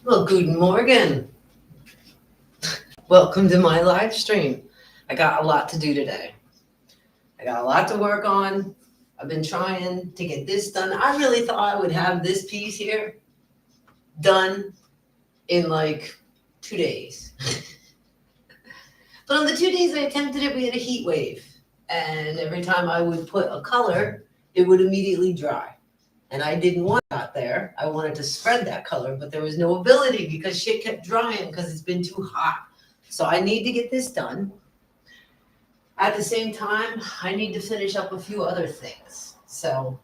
Well, guten Morgen. Welcome to my live stream. I got a lot to do today. I got a lot to work on. I've been trying to get this done. I really thought I would have this piece here done in like 2 days. But on the 2 days I attempted it, we had a heat wave. And every time I would put a color, it would immediately dry. And I didn't want that there. I wanted to spread that color, but there was no ability because shit kept drying because it's been too hot. So I need to get this done. At the same time, I need to finish up a few other things. So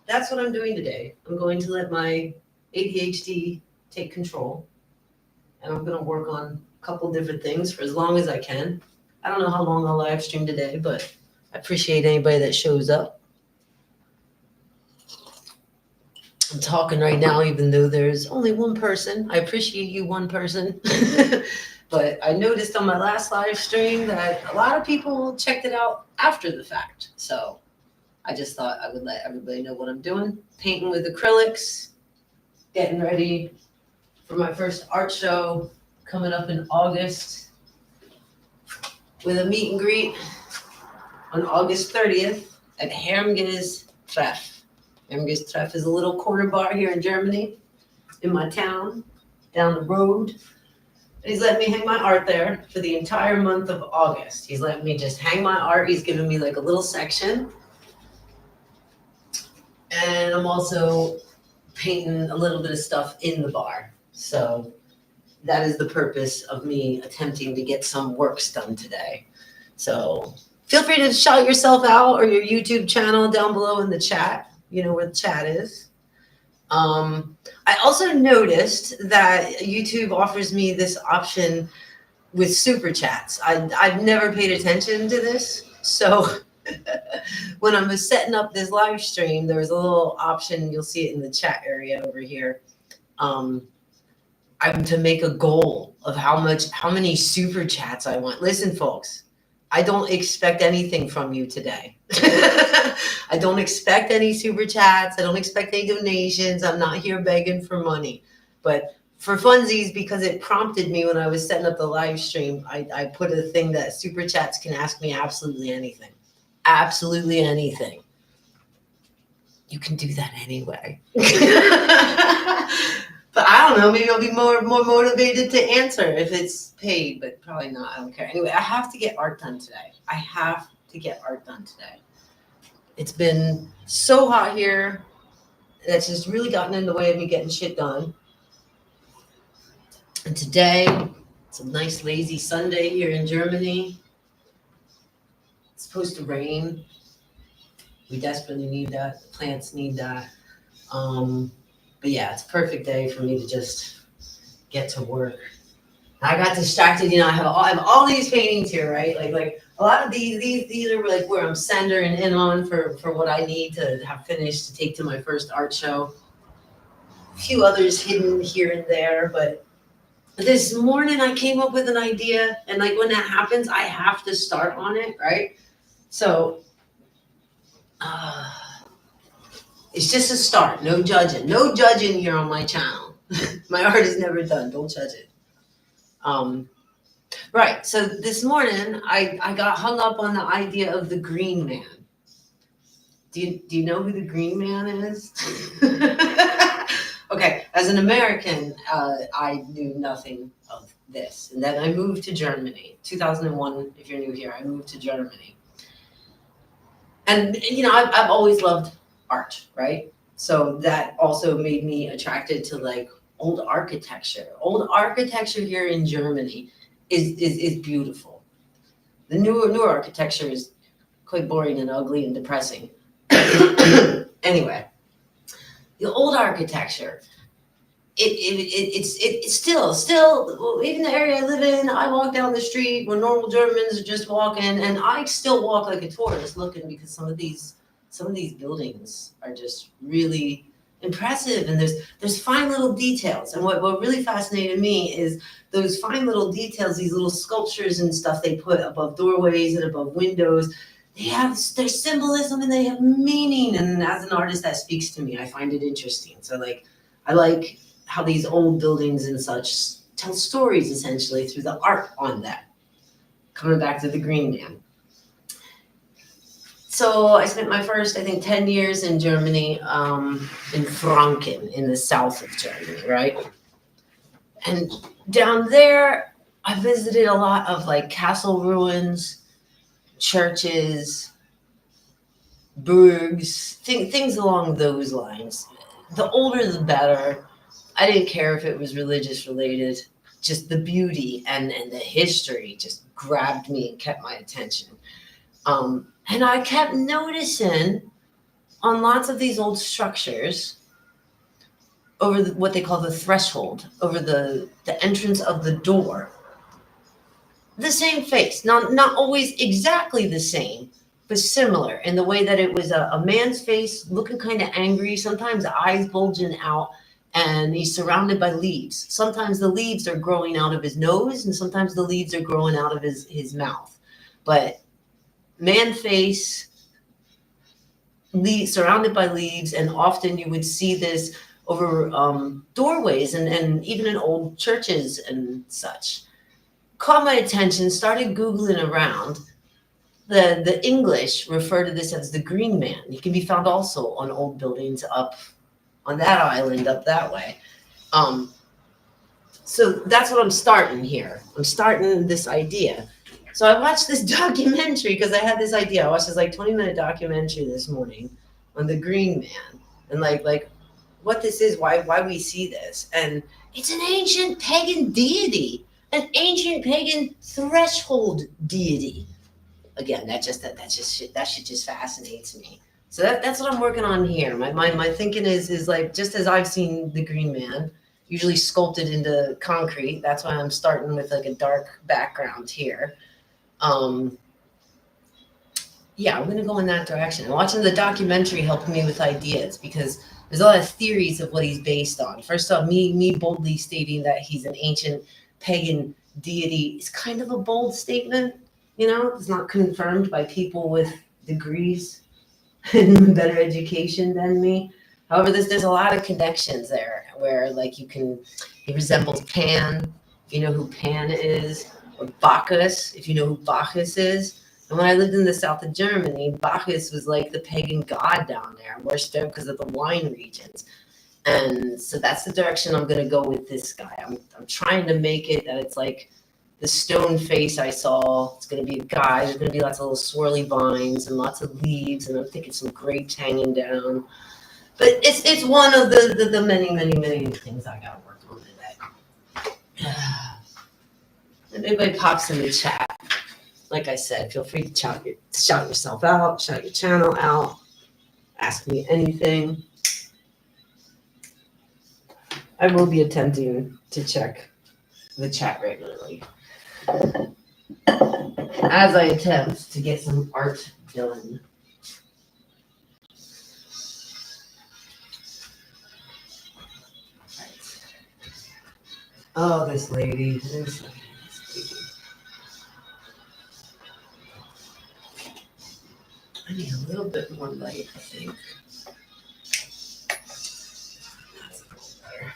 that's what I'm doing today. I'm going to let my ADHD take control. And I'm going to work on a couple different things for as long as I can. I don't know how long I'll live stream today, but I appreciate anybody that shows up. I'm talking right now, even though there's only one person. I appreciate you, one person. But I noticed on my last live stream that a lot of people checked it out after the fact. So I just thought I would let everybody know what I'm doing. Painting with acrylics, getting ready for my first art show coming up in August with a meet and greet on August 30th at Hermges Treff. Emojis Treff is a little corner bar here in Germany, in my town, down the road. He's letting me hang my art there for the entire month of August. He's letting me just hang my art. He's giving me like a little section. And I'm also painting a little bit of stuff in the bar. So that is the purpose of me attempting to get some works done today. So feel free to shout yourself out or your YouTube channel down below in the chat. You know where the chat is. I also noticed that YouTube offers me this option with super chats. I've never paid attention to this. So when I was setting up this live stream, there was a little option. You'll see it in the chat area over here. I'm to make a goal of how many super chats I want. Listen, folks, I don't expect anything from you today. I don't expect any super chats. I don't expect any donations. I'm not here begging for money. But for funsies, because it prompted me when I was setting up the live stream, I put a thing that super chats can ask me absolutely anything. Absolutely anything. You can do that anyway. But I don't know, maybe I'll be more motivated to answer if it's paid, but probably not. I don't care. Anyway, I have to get art done today. I have to get art done today. It's been so hot here. That's just really gotten in the way of me getting shit done. And today, it's a nice lazy Sunday here in Germany. It's supposed to rain. We desperately need that. The plants need that. But yeah, it's a perfect day for me to just get to work. I got distracted, I have all these paintings here, right? Like a lot of these are like where I'm centering in on for what I need to have finished to take to my first art show. A few others hidden here and there, but this morning I came up with an idea, and like when that happens, I have to start on it, right? So it's just a start. No judging. No judging here on my channel. My art is never done. Don't judge it. Right. So this morning, I got hung up on the idea of the green man. Do you know who the green man is? Okay. As an American, I knew nothing of this. And then I moved to Germany. 2001, if you're new here, I moved to Germany. And, I've always loved art, right? So that also made me attracted to like old architecture. Old architecture here in Germany is beautiful. The newer architecture is quite boring and ugly and depressing. Anyway, the old architecture, it's still even the area I live in. I walk down the street where normal Germans are just walking, and I still walk like a tourist looking, because some of these buildings are just really impressive, and there's fine little details. And what really fascinated me is those fine little details, these little sculptures and stuff they put above doorways and above windows. They have their symbolism and they have meaning, and as an artist that speaks to me. I find it interesting. So I like how these old buildings and such tell stories essentially through the art on that. Coming back to the Green Man. So I spent my first, I think, 10 years in Germany, in Franken, in the south of Germany, right? And down there, I visited a lot of like castle ruins, churches, burgs, things along those lines. The older, the better. I didn't care if it was religious related. Just the beauty and the history just grabbed me and kept my attention. And I kept noticing on lots of these old structures over what they call the threshold, over the entrance of the door, the same face. Not always exactly the same, but similar in the way that it was a man's face looking kind of angry, sometimes the eyes bulging out, and he's surrounded by leaves. Sometimes the leaves are growing out of his nose, and sometimes the leaves are growing out of his mouth. But man face, surrounded by leaves, and often you would see this over doorways and even in old churches and such. Caught my attention, started Googling around. The English refer to this as the Green Man. He can be found also on old buildings up on that island up that way. So that's what I'm starting here. I'm starting this idea. So I watched this documentary because I had this idea. I watched this like 20-minute documentary this morning on the Green Man and like what this is, why we see this. And it's an ancient pagan deity, an ancient pagan threshold deity. Again, that shit just fascinates me. So that's what I'm working on here. My thinking is like, just as I've seen the Green Man, usually sculpted into concrete. That's why I'm starting with like a dark background here. Yeah, I'm gonna go in that direction. And watching the documentary helped me with ideas because there's a lot of theories of what he's based on. First off, me boldly stating that he's an ancient pagan deity is kind of a bold statement. You know, it's not confirmed by people with degrees and better education than me. However, there's a lot of connections there where like he resembles Pan, if you know who Pan is, or Bacchus, if you know who Bacchus is. And when I lived in the south of Germany, Bacchus was like the pagan god down there, worshipped because of the wine regions. And so that's the direction I'm going to go with this guy. I'm trying to make it that it's like the stone face I saw. It's going to be a guy. There's going to be lots of little swirly vines and lots of leaves, and I'm thinking some grapes hanging down. But it's one of the many things I got to work on today. If anybody pops in the chat, like I said, feel free to shout yourself out, shout your channel out, ask me anything. I will be attempting to check the chat regularly as I attempt to get some art done. Oh, this lady. I need a little bit more light, I think. That's a little better.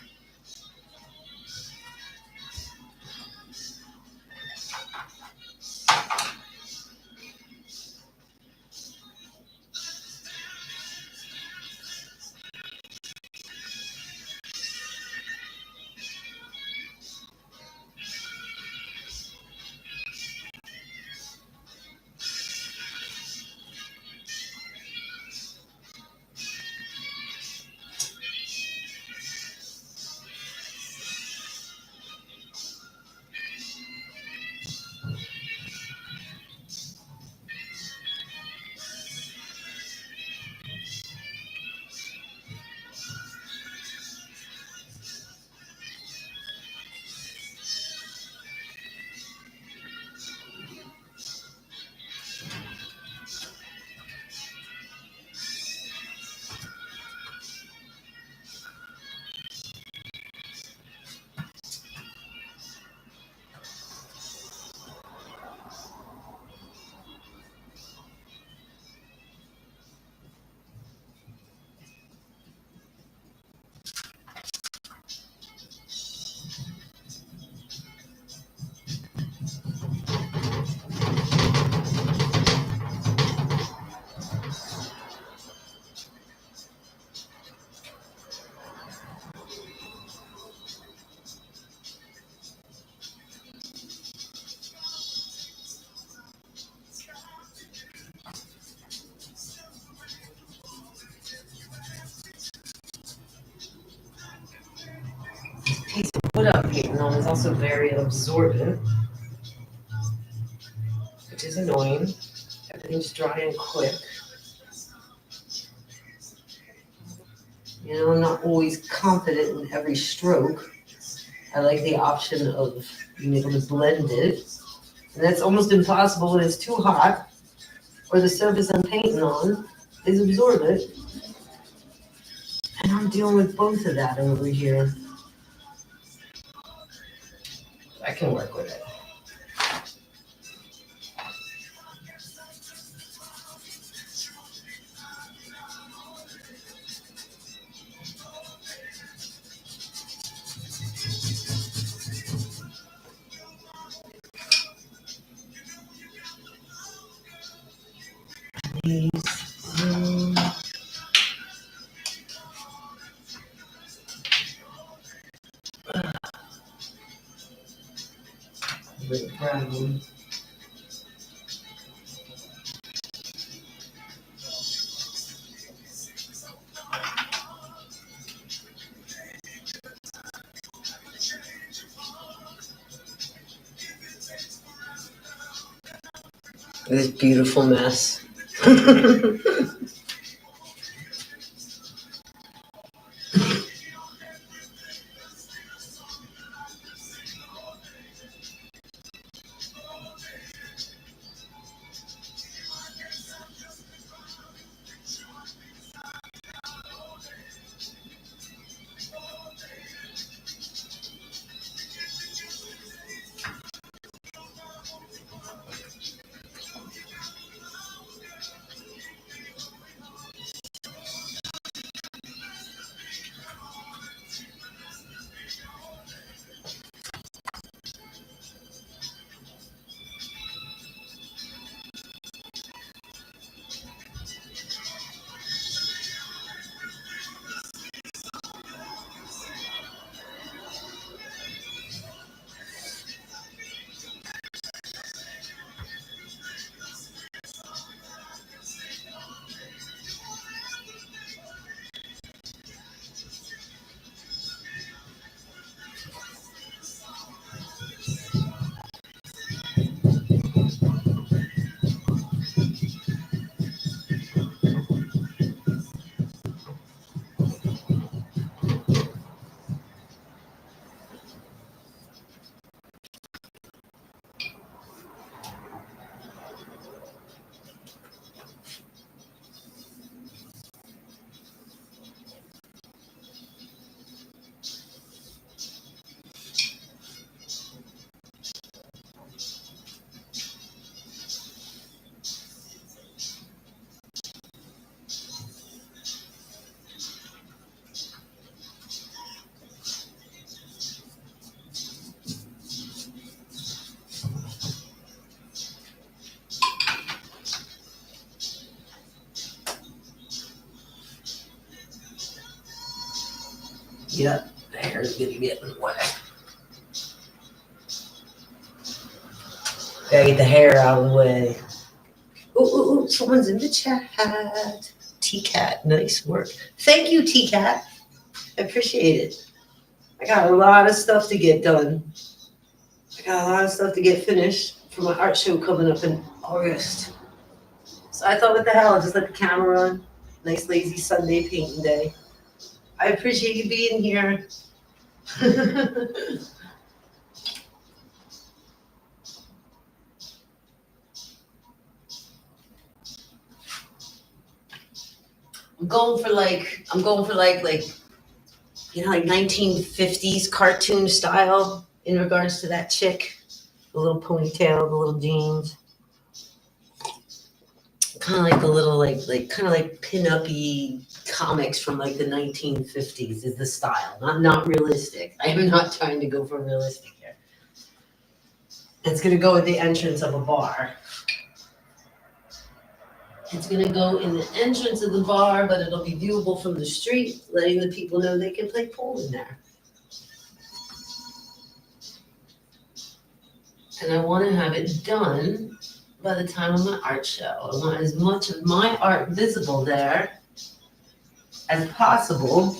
without painting on is also very absorbent, which is annoying. Everything's dry and quick. You know, I'm not always confident in every stroke. I like the option of being able to blend it. And that's almost impossible when it's too hot or the surface I'm painting on is absorbent. And I'm dealing with both of that over here. I can work with it. Brown. This beautiful mess. Yep, the hair's gonna get wet. Gotta get the hair out of the way. Ooh, someone's in the chat. T-Cat, nice work. Thank you, T-Cat. I appreciate it. I got a lot of stuff to get done. I got a lot of stuff to get finished for my art show coming up in August. So I thought, what the hell, I'll just let the camera run. Nice lazy Sunday painting day. I appreciate you being here. I'm going for like you know, like 1950s cartoon style in regards to that chick. The little ponytail, the little jeans. Kind of like the little kind of like pin-up-y comics from like the 1950s is the style. Not realistic. I am not trying to go for realistic here. It's gonna go at the entrance of a bar. It's gonna go in the entrance of the bar, but it'll be viewable from the street, letting the people know they can play pool in there. And I want to have it done by the time of my art show. I want as much of my art visible there as possible.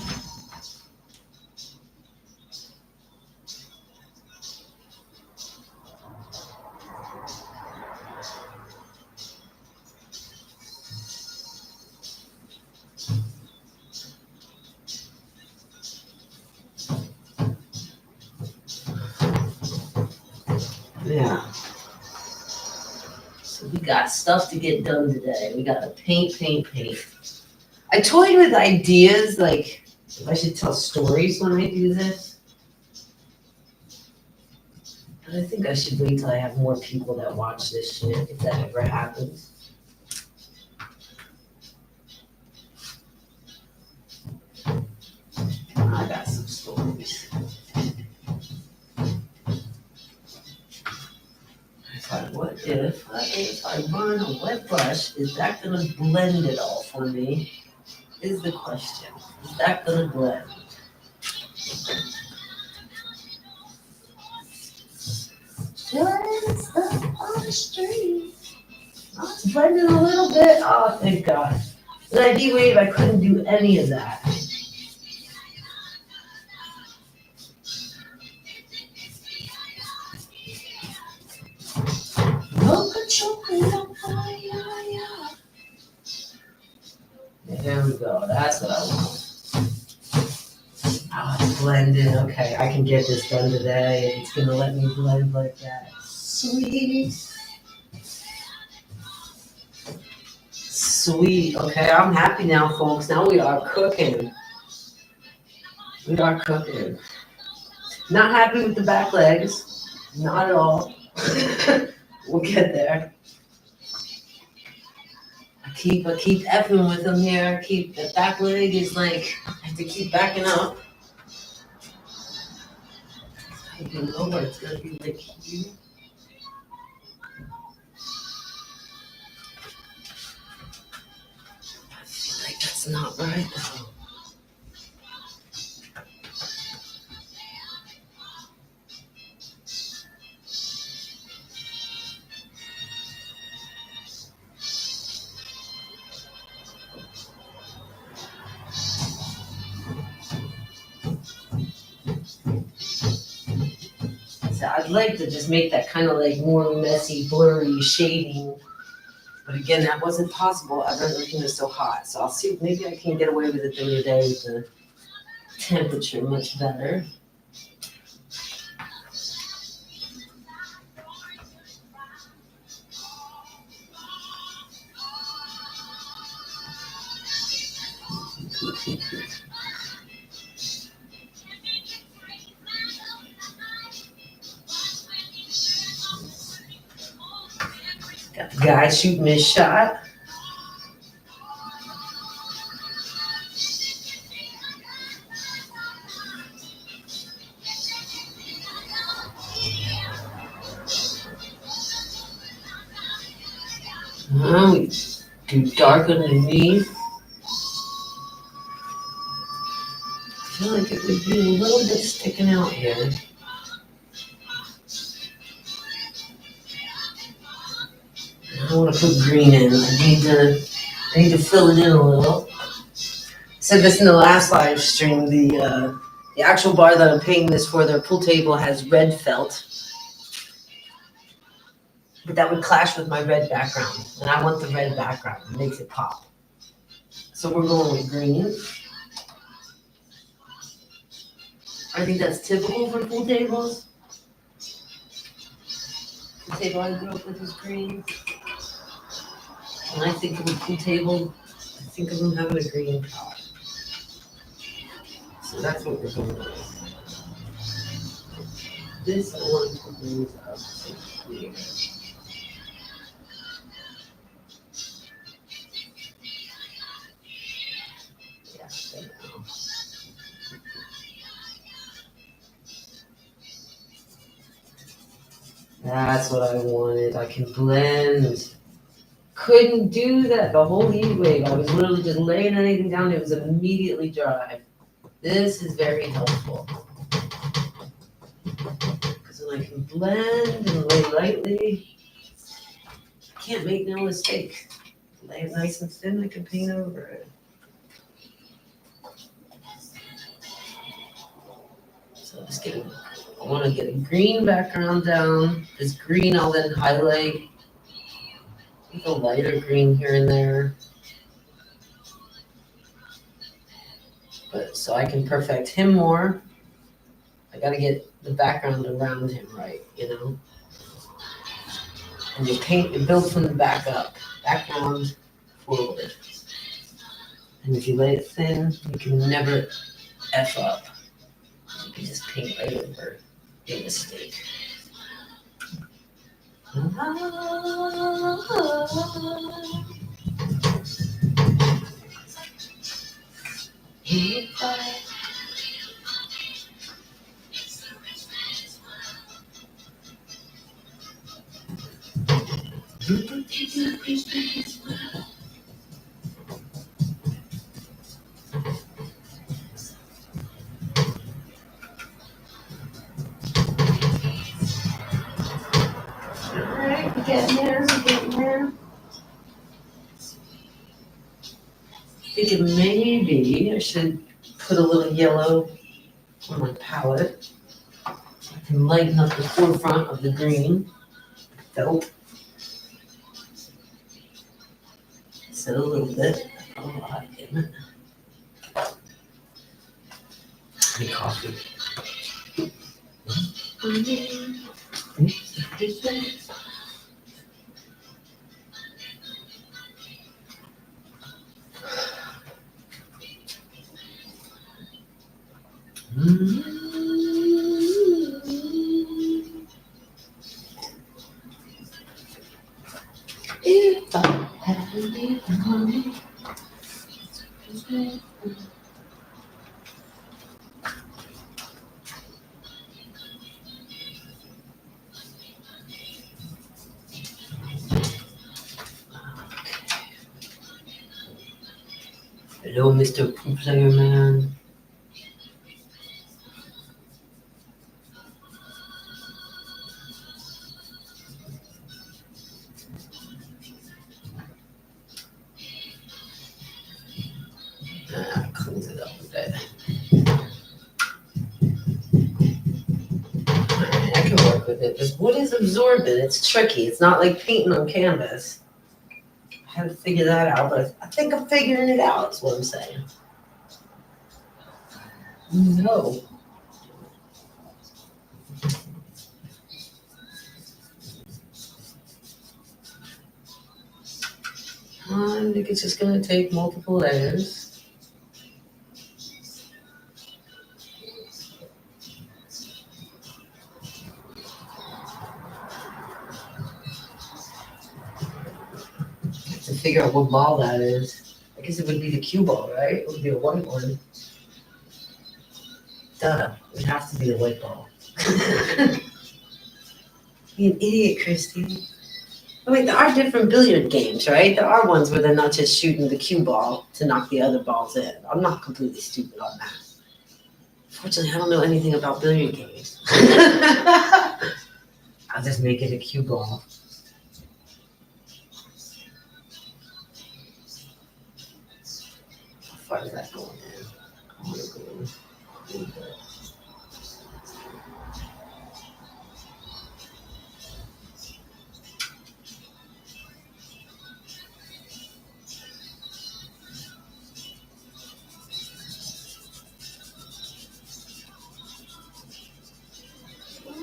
Yeah. So we got stuff to get done today. We gotta paint. I toyed with ideas, like if I should tell stories when I do this. But I think I should wait till I have more people that watch this shit, if that ever happens. I got some stories. What if I run a wet brush, is that gonna blend it all for me? Is the question. Is that gonna blend? Just stuff on the street. Oh, it's blending a little bit. Oh, thank God. Would I be weird if I couldn't do any of that? There we go. That's what I want. Oh, it's blending. Okay, I can get this done today. It's gonna let me blend like that. Sweet. Sweet. Okay, I'm happy now, folks. Now we are cooking. We are cooking. Not happy with the back legs. Not at all. We'll get there. I keep effing with them here. The back leg is like, I have to keep backing up. I don't know what it's gonna be like here. I feel like that's not right though. So I'd like to just make that kind of like more messy, blurry shading. But again, that wasn't possible. Everything was so hot. So I'll see if maybe I can get away with it during the day with the temperature much better. Got the guy shooting his shot. We do dark underneath. I feel like it would be a little bit sticking out here. I don't want to put green in. I need to fill it in a little. I said this in the last live stream. The actual bar that I'm painting this for, their pool table has red felt. But that would clash with my red background. And I want the red background. It makes it pop. So we're going with green. I think that's typical for pool tables. The table I grew up with is green. When I think of a pool table, I think of them having a green top. So that's what we're going with. This I want to move up to here. Yeah, there we go. That's what I wanted. I can blend. Couldn't do that the whole heat wave. I was literally just laying anything down. It was immediately dry. This is very helpful. Because then I can blend and lay lightly. Can't make no mistake. Lay it nice and thin, I can paint over it. So just I want to get a green background down. This green I'll then highlight. A lighter green here and there. But so I can perfect him more. I gotta get the background around him right, you know? And you paint, you build from the back up, background, forward. And if you lay it thin, you can never F up. You can just paint right over your mistake. Alright, we're getting there, we're getting there. Thinking maybe I should put a little yellow on my palette. I can lighten up the forefront of the green. Felt. Set a little bit, not a lot, damn it. Any coffee. If I had any money. Hello, Mr. Poop Slayer Man. Cleans it up a bit. Alright, I can work with it. This wood is absorbent. It's tricky. It's not like painting on canvas. I had to figure that out, but I think I'm figuring it out, is what I'm saying. No. I think it's just going to take multiple layers. To figure out what ball that is. I guess it would be the cue ball, right? It would be a white one. Duh. It would have to be a white ball. You're an idiot, Christy. I mean, there are different billiard games, right? There are ones where they're not just shooting the cue ball to knock the other balls in. I'm not completely stupid on that. Fortunately, I don't know anything about billiard games. I'll just make it a cue ball. How far is that going in? I want to go in a little bit.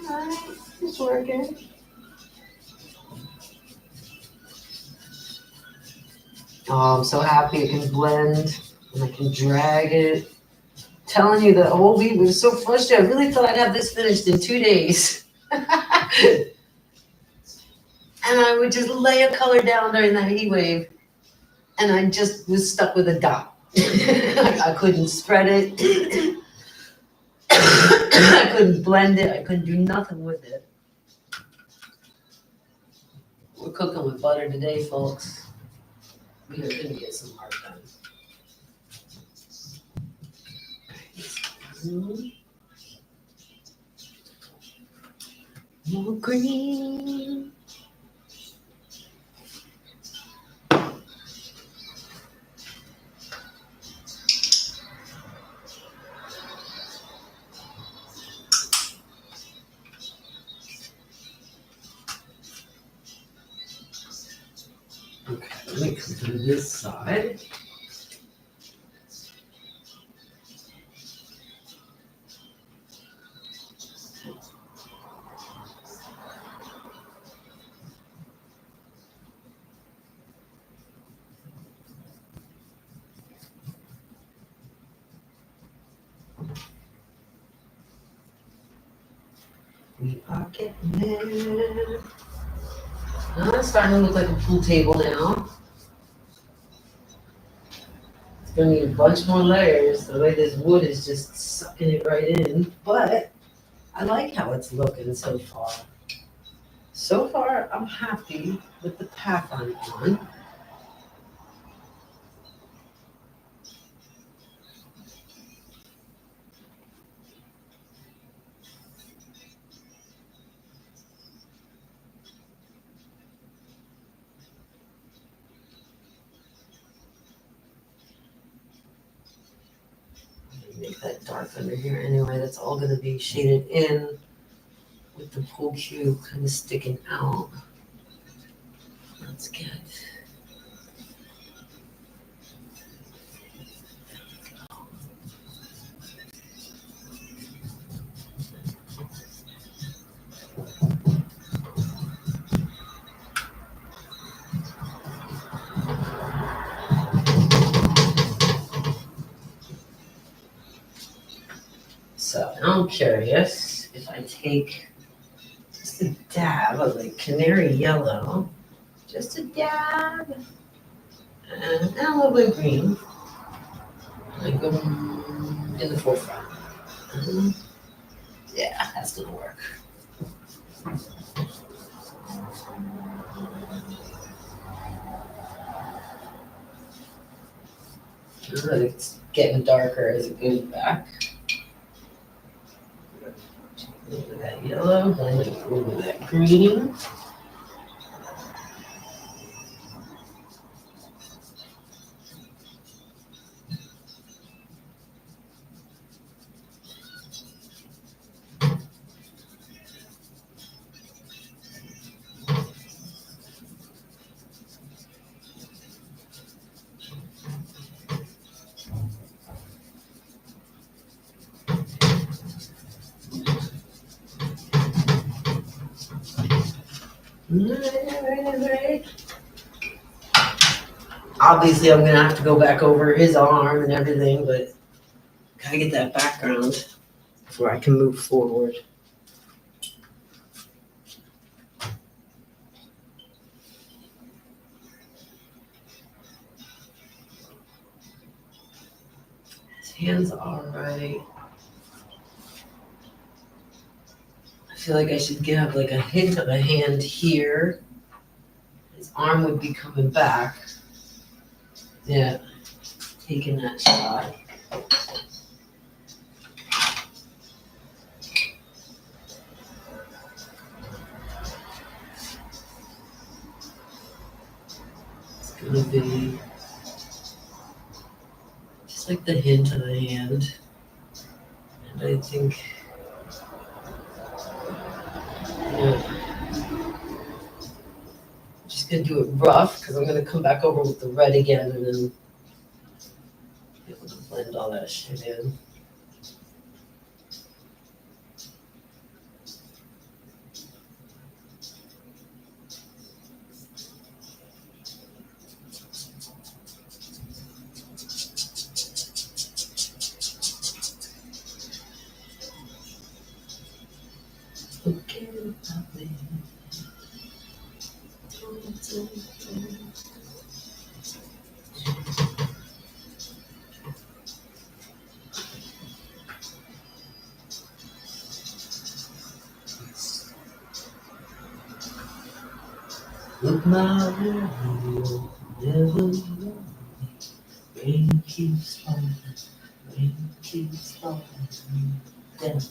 Alright, it's working. Oh, I'm so happy it can blend and I can drag it. Telling you the whole week was so frustrated. I really thought I'd have this finished in 2 days. And I would just lay a color down during that heat wave. And I just was stuck with a dot. I couldn't spread it. I couldn't blend it. I couldn't do nothing with it. We're cooking with butter today, folks. We are going to get some art done. More green. Okay, let me come to this side. We are getting there. It's starting to look like a pool table now. It's gonna need a bunch more layers. The way this wood is just sucking it right in. But I like how it's looking so far. So far, I'm happy with the path I'm on. Make that dark under here anyway. That's all gonna be shaded in with the pool cue kind of sticking out. That's good. So now I'm curious if I take just a dab of like canary yellow, just a dab, and a little bit of green, and I go in the forefront. Yeah, that's gonna work. It's getting darker as it goes back. A little bit of that yellow, a little bit of that green. Right. Obviously, I'm gonna have to go back over his arm and everything, but gotta get that background before I can move forward. His hands are right. I feel like I should give like a hint of a hand here. His arm would be coming back. Yeah, taking that shot. It's gonna be just like the hint of the hand. And I think, yeah, I'm just gonna do it rough because I'm gonna come back over with the red again and then be able to blend all that shit in. Okay, look my way, you'll never know. Rain keeps falling, rain keeps falling down.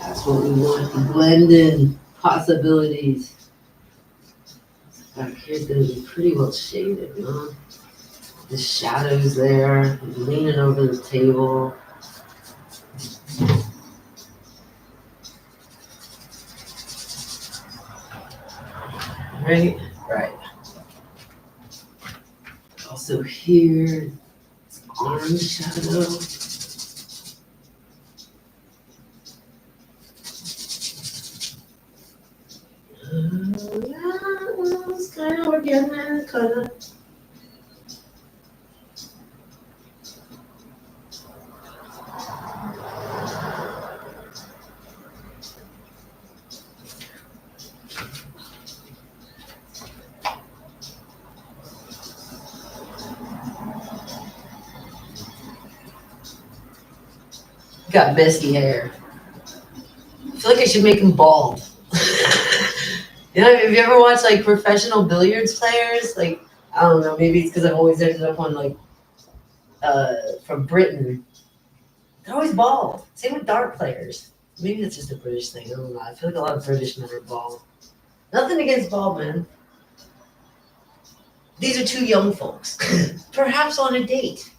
That's what we want, the blended possibilities. Back here's gonna be pretty well shaded, huh? The shadows there, leaning over the table. Right, right. Also here, it's orange shadow. It's kind of, we're getting there, kind of. Got messy hair. I feel like I should make him bald. You know, have you ever watched like professional billiards players? Like, I don't know, maybe it's because I've always ended up on like from Britain. They're always bald. Same with dart players. Maybe it's just a British thing. I don't know. I feel like a lot of British men are bald. Nothing against bald men. These are two young folks, perhaps on a date.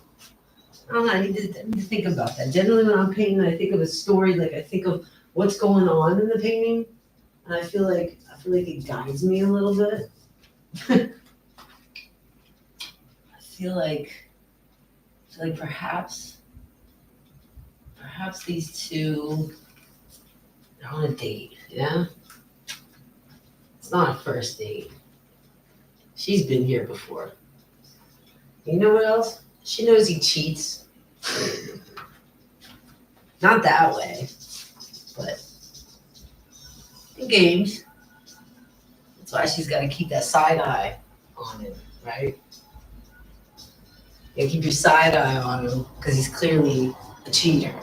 I don't know. I need to think about that. Generally, when I'm painting, I think of a story. Like I think of what's going on in the painting, and I feel like it guides me a little bit. I feel like perhaps these two are on a date. Yeah, it's not a first date. She's been here before. You know what else? She knows he cheats. Not that way, but in games. That's why she's got to keep that side eye on him, right? You gotta keep your side eye on him because he's clearly a cheater.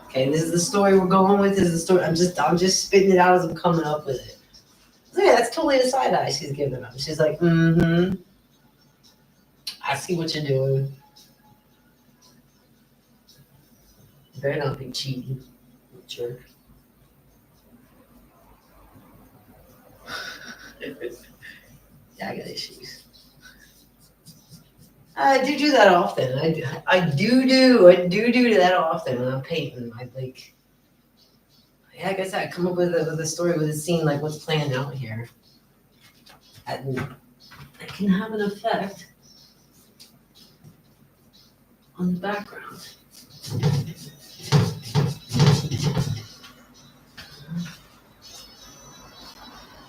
Okay, this is the story we're going with. This is the story. I'm just spitting it out as I'm coming up with it. So yeah, that's totally the side eye she's giving him. She's like, I see what you're doing. You better not be cheating, jerk. Yeah, I got issues. I do that often. I do that often when I'm painting. Yeah, like I said, I come up with a story, with a scene, like what's playing out here. And it can have an effect on the background.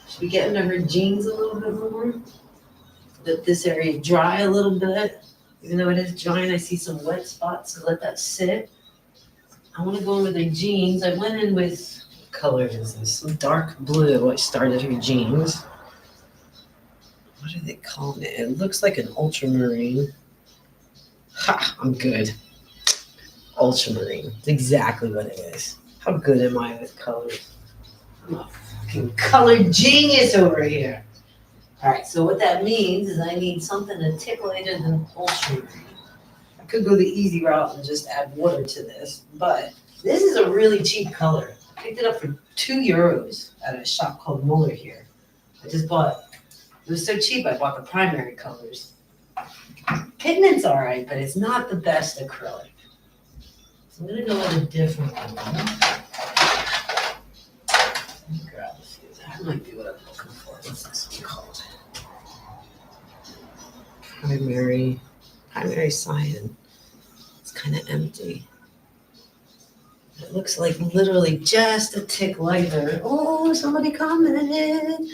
Should we get into her jeans a little bit more? Let this area dry a little bit. Even though it is dry and I see some wet spots, so let that sit. I want to go in with her jeans. I went in with, what color is this? Some dark blue. I started her jeans. What are they calling it? It looks like an ultramarine. Ha! I'm good. Ultramarine. It's exactly what it is. How good am I with colors? I'm a fucking color genius over here. All right, so what that means is I need something a tick lighter than ultramarine. I could go the easy route and just add water to this, but this is a really cheap color. I picked it up for €2 at a shop called Muller here. It was so cheap I bought the primary colors. Pigment's all right, but it's not the best acrylic. So I'm gonna go with a different one. Let me grab a few. That might be what I'm looking for. What's this one called? Primary cyan. It's kind of empty. It looks like literally just a tick lighter. Oh, somebody commented.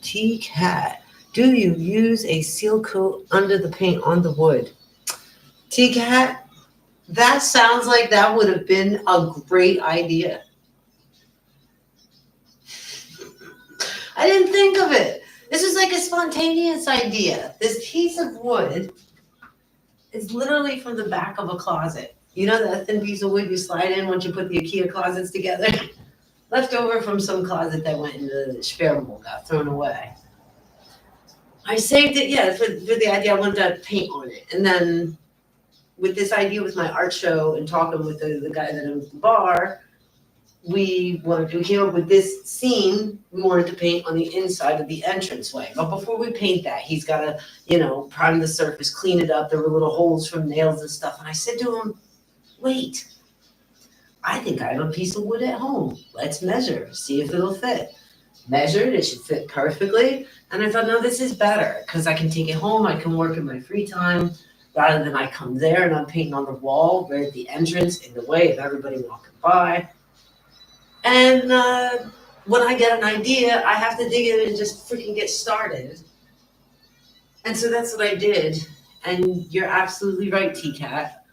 T-Cat, do you use a seal coat under the paint on the wood? T-Cat, that sounds like that would have been a great idea. I didn't think of it. This is like a spontaneous idea. This piece of wood is literally from the back of a closet. You know that thin piece of wood you slide in once you put the IKEA closets together? Left over from some closet that went into the Sperrmüll, got thrown away. I saved it, yeah, for the idea I wanted to paint on it. And then with this idea with my art show and talking with the guy that owns the bar, we came up with this scene. We wanted to paint on the inside of the entranceway. But before we paint that, he's got to, prime the surface, clean it up. There were little holes from nails and stuff. And I said to him, wait, I think I have a piece of wood at home. Let's measure, see if it'll fit. Measured, it should fit perfectly. And I thought, no, this is better because I can take it home. I can work in my free time rather than I come there and I'm painting on the wall right at the entrance in the way of everybody walking by. And when I get an idea, I have to dig in and just freaking get started. And so that's what I did. And you're absolutely right, T-Cat.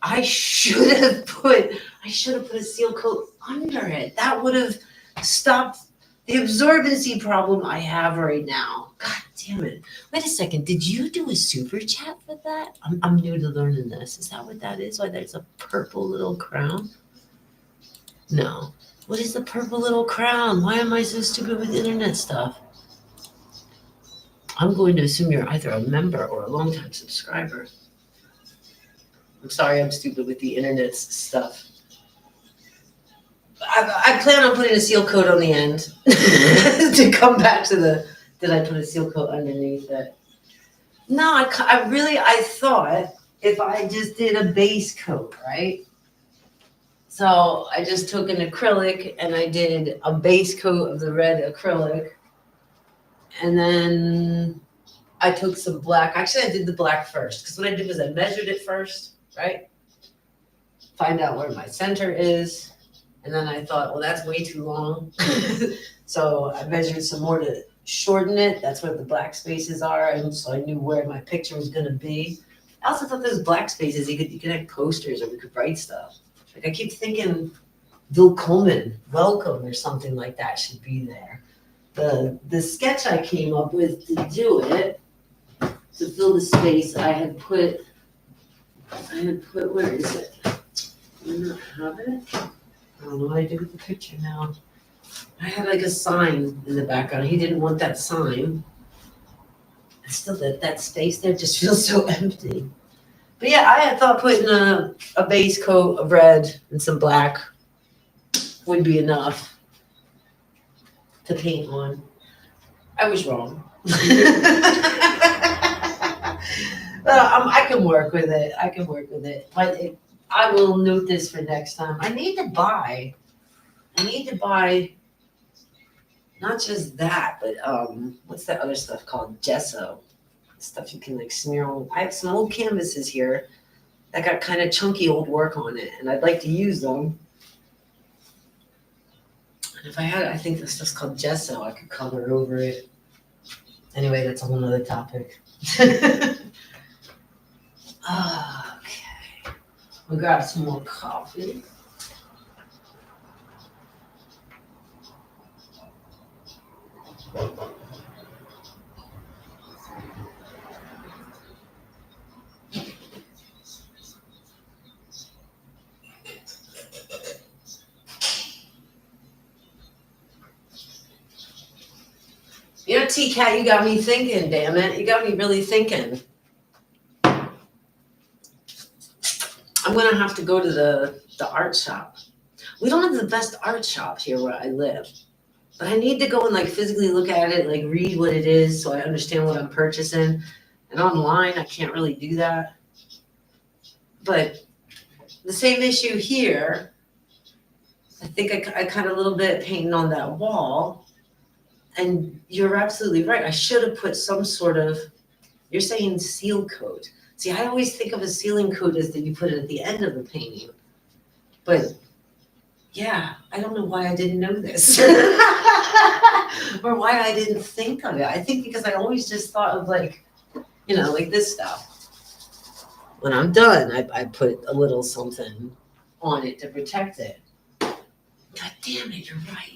I should have put a seal coat under it. That would have stopped the absorbency problem I have right now. God damn it. Wait a second. Did you do a super chat for that? I'm new to learning this. Is that what that is? Why there's a purple little crown? No. What is the purple little crown? Why am I so stupid with internet stuff? I'm going to assume you're either a member or a longtime subscriber. I'm sorry, I'm stupid with the internet stuff. I plan on putting a seal coat on the end to come back to the, did I put a seal coat underneath it? No, I thought if I just did a base coat, right? So I just took an acrylic and I did a base coat of the red acrylic. And then I took some black. Actually, I did the black first because what I did was I measured it first, right? Find out where my center is. And then I thought, well, that's way too long. So I measured some more to shorten it. That's where the black spaces are. And so I knew where my picture was going to be. I also thought those black spaces, you could have posters or we could write stuff. Like I keep thinking Bill Coleman, welcome or something like that should be there. The sketch I came up with to do it, to fill the space, I had put, where is it? Do I not have it? I don't know what I did with the picture now. I had like a sign in the background. He didn't want that sign. Still, that space there just feels so empty. But yeah, I had thought putting a base coat of red and some black would be enough to paint on. I was wrong. I can work with it. But I will note this for next time. I need to buy not just that, but what's that other stuff called? Gesso. Stuff you can like smear on. I have some old canvases here that got kind of chunky old work on it, and I'd like to use them. And if I think this stuff's called gesso, I could color over it. Anyway, that's a whole nother topic. Okay. We'll grab some more coffee. You know, T-Cat, you got me thinking, damn it. You got me really thinking. I'm going to have to go to the art shop. We don't have the best art shop here where I live. But I need to go and like physically look at it, like read what it is so I understand what I'm purchasing. And online, I can't really do that. But the same issue here, I think I cut a little bit painting on that wall. And you're absolutely right. I should have put some sort of, you're saying seal coat. See, I always think of a sealing coat as that you put it at the end of the painting. But yeah, I don't know why I didn't know this. Or why I didn't think of it. I think because I always just thought of like, you know, like this stuff. When I'm done, I put a little something on it to protect it. God damn it, you're right.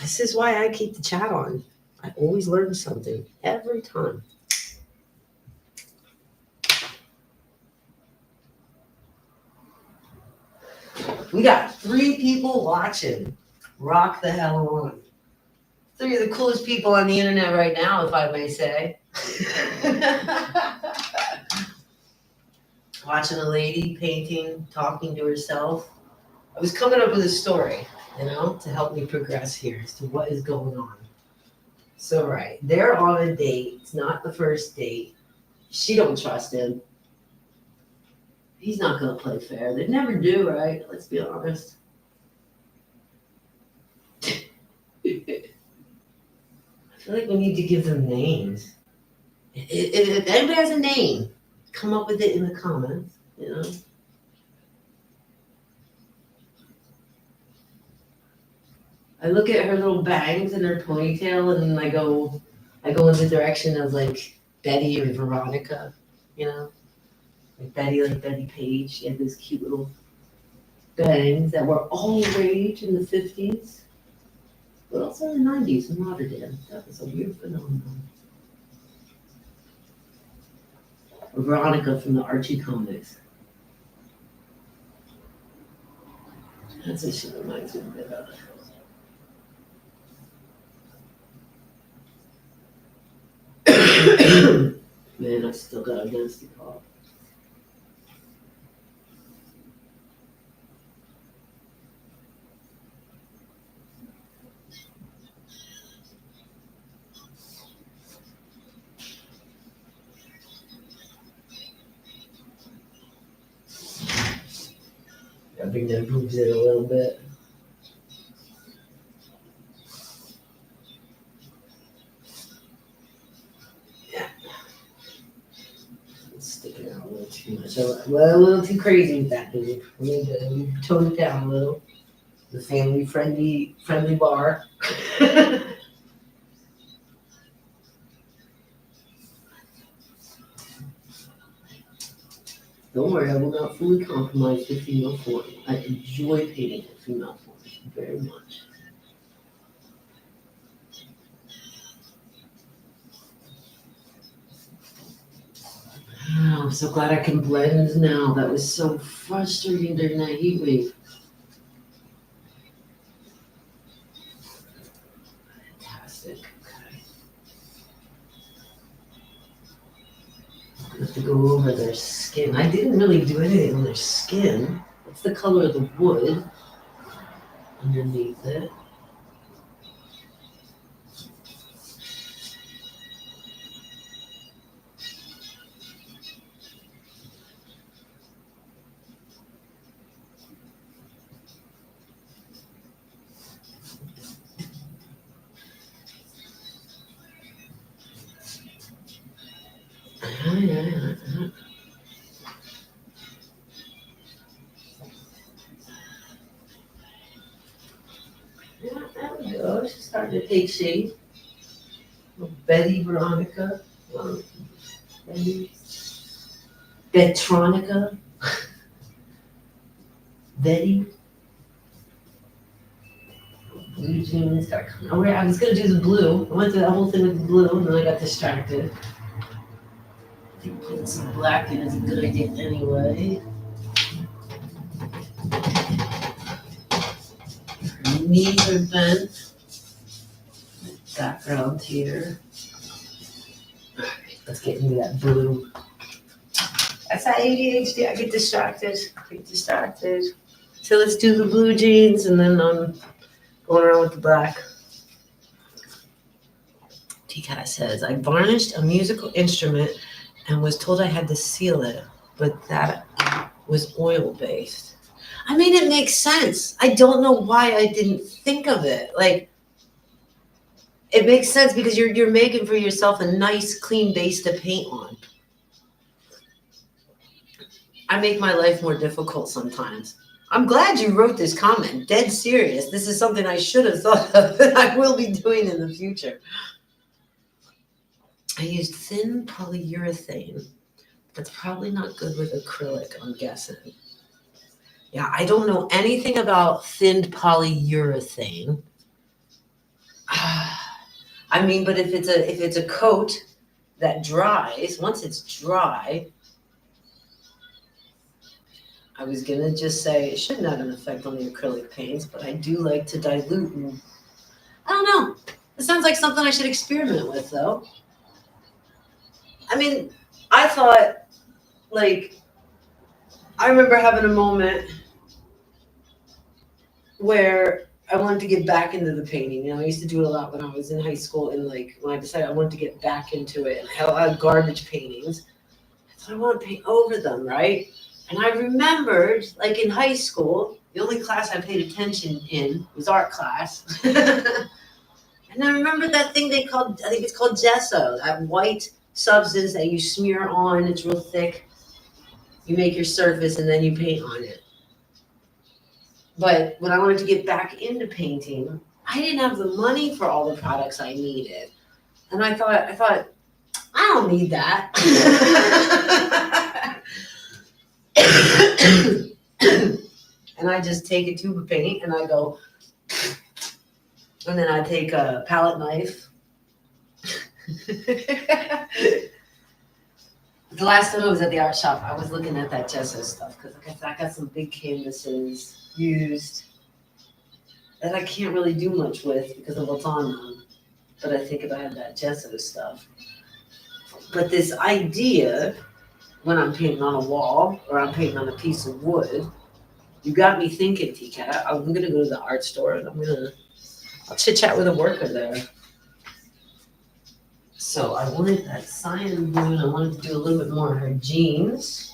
This is why I keep the chat on. I always learn something every time. We got 3 people watching. Rock the hell on. 3 of the coolest people on the internet right now, if I may say. Watching a lady painting, talking to herself. I was coming up with a story, you know, to help me progress here as to what is going on. So, right, they're on a date. It's not the first date. She don't trust him. He's not going to play fair. They never do, right? Let's be honest. I feel like we need to give them names. If anybody has a name, come up with it in the comments, you know. I look at her little bangs and her ponytail, and then I go in the direction of like Betty or Veronica, you know, like Betty Page. She had those cute little bangs that were all rage in the 50s, but also in the 90s in Rotterdam. That was a weird phenomenon. Veronica from the Archie comics. That's what she reminds me a bit of. Man, I still got a nasty cough. I bring them boobs in a little bit. Yeah. It's sticking out a little too much. Well, a little too crazy with that boob. We need to tone it down a little. The family friendly bar. Don't worry, I will not fully compromise the female form. I enjoy painting the female form very much. Oh, I'm so glad I can blend now. That was so frustrating during that heat wave. Fantastic. Okay. I have to go over their skin. I didn't really do anything on their skin. It's the color of the wood underneath it. Yeah, there we go. She's starting to take shape. Betty Veronica. Betty. Betronica. Betty. Blue jeans. I was going to do the blue. I went through that whole thing with the blue, and then I got distracted. I think putting some black in is a good idea anyway. Her knees are bent. Background here. Alright, let's get into that blue. That's that ADHD. I get distracted. So let's do the blue jeans, and then going around with the black. T-Cat says, I varnished a musical instrument and was told I had to seal it, but that was oil-based. I mean, it makes sense. I don't know why I didn't think of it. Like, it makes sense because you're making for yourself a nice, clean base to paint on. I make my life more difficult sometimes. I'm glad you wrote this comment. Dead serious. This is something I should have thought of that I will be doing in the future. I used thin polyurethane. That's probably not good with acrylic, I'm guessing. Yeah, I don't know anything about thinned polyurethane. I mean, but if it's a coat that dries, once it's dry, I was gonna just say it shouldn't have an effect on the acrylic paints, but I do like to dilute, and I don't know. It sounds like something I should experiment with, though. I mean, I thought, like, I remember having a moment where I wanted to get back into the painting. You know, I used to do it a lot when I was in high school, and like when I decided I wanted to get back into it, and I had a lot of garbage paintings. I thought I want to paint over them, right? And I remembered, like in high school, the only class I paid attention in was art class. And I remember that thing they called, I think it's called gesso, that white substance that you smear on, it's real thick. You make your surface and then you paint on it. But when I wanted to get back into painting, I didn't have the money for all the products I needed. And I thought, I don't need that. And I just take a tube of paint and I go, and then I take a palette knife. The last time I was at the art shop, I was looking at that gesso stuff because I got some big canvases used that I can't really do much with because of what's on them. But I think if I have that gesso stuff. But this idea, when I'm painting on a wall or I'm painting on a piece of wood, you got me thinking, TCAT. I'm gonna go to the art store and I'll chit chat with a worker there. So I wanted that cyan blue and I wanted to do a little bit more of her jeans.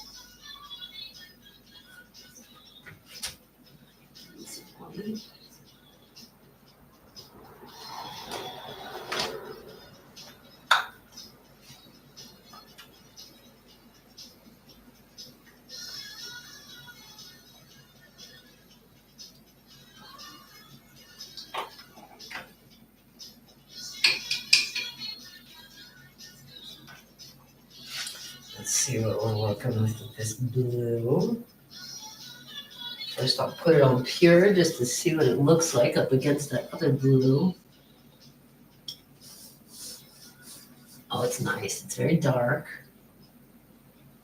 Let's see what we're working with this blue. First I'll put it on pure just to see what it looks like up against that other blue. Oh, it's nice. It's very dark.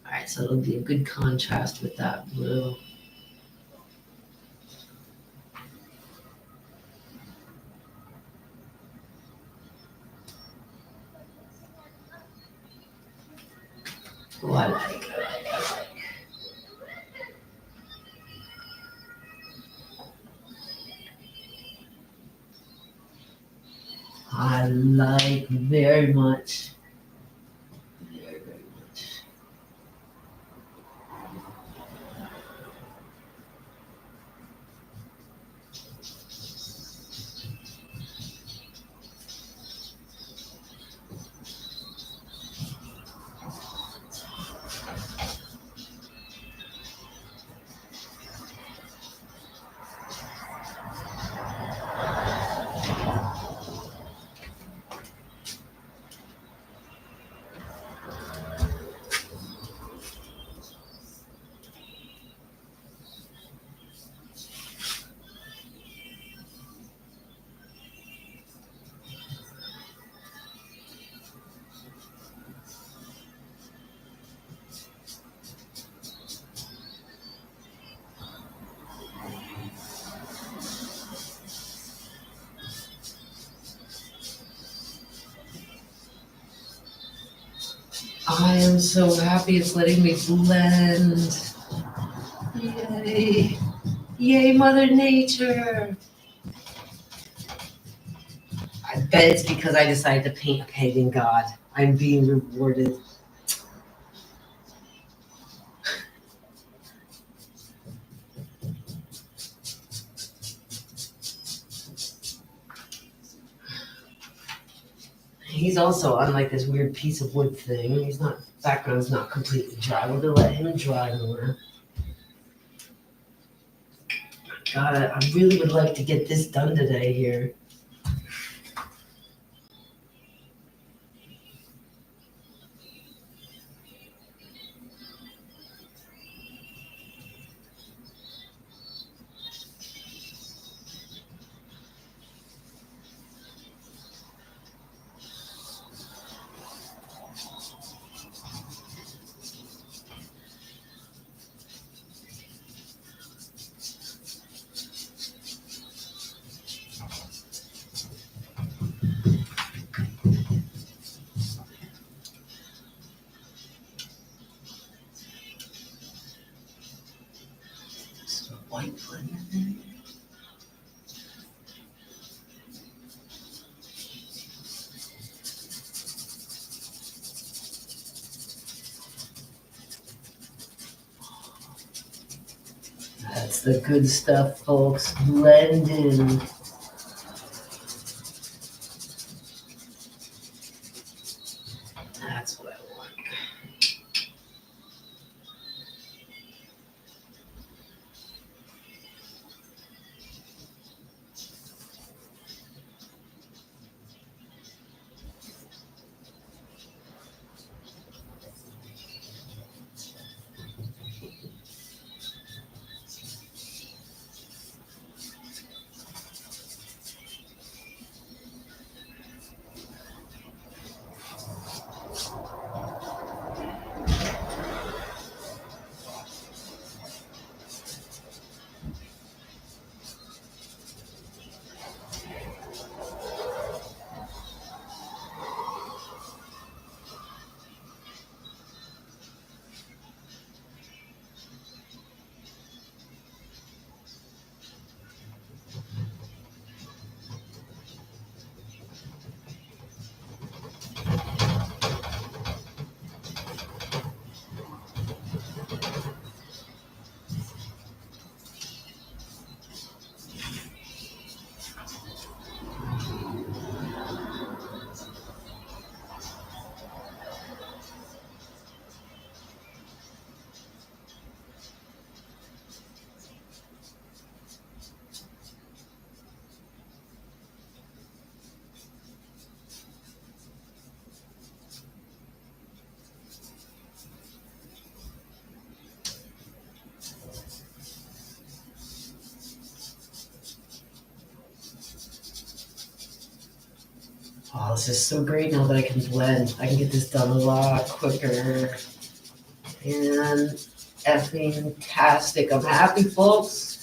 All right, so it'll be a good contrast with that blue. Oh, I like. I like very much. Very, very much. I am so happy it's letting me blend. Yay. Yay, Mother Nature. I bet it's because I decided to paint a pagan god. I'm being rewarded. He's also on like this weird piece of wood thing. He's not, background's not completely dry. We're gonna let him dry more. God, I really would like to get this done today here. Some white blend in there. That's the good stuff, folks. Blend in. That's what I want. Oh, this is so great now that I can blend. I can get this done a lot quicker. And effing tastic. I'm happy, folks.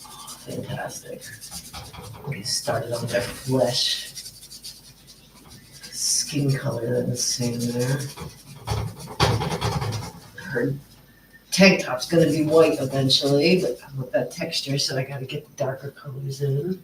Oh, fantastic. Get started on their flesh. Skin color that's the same there. Her tank top's gonna be white eventually, but I want that texture, so I gotta get the darker colors in.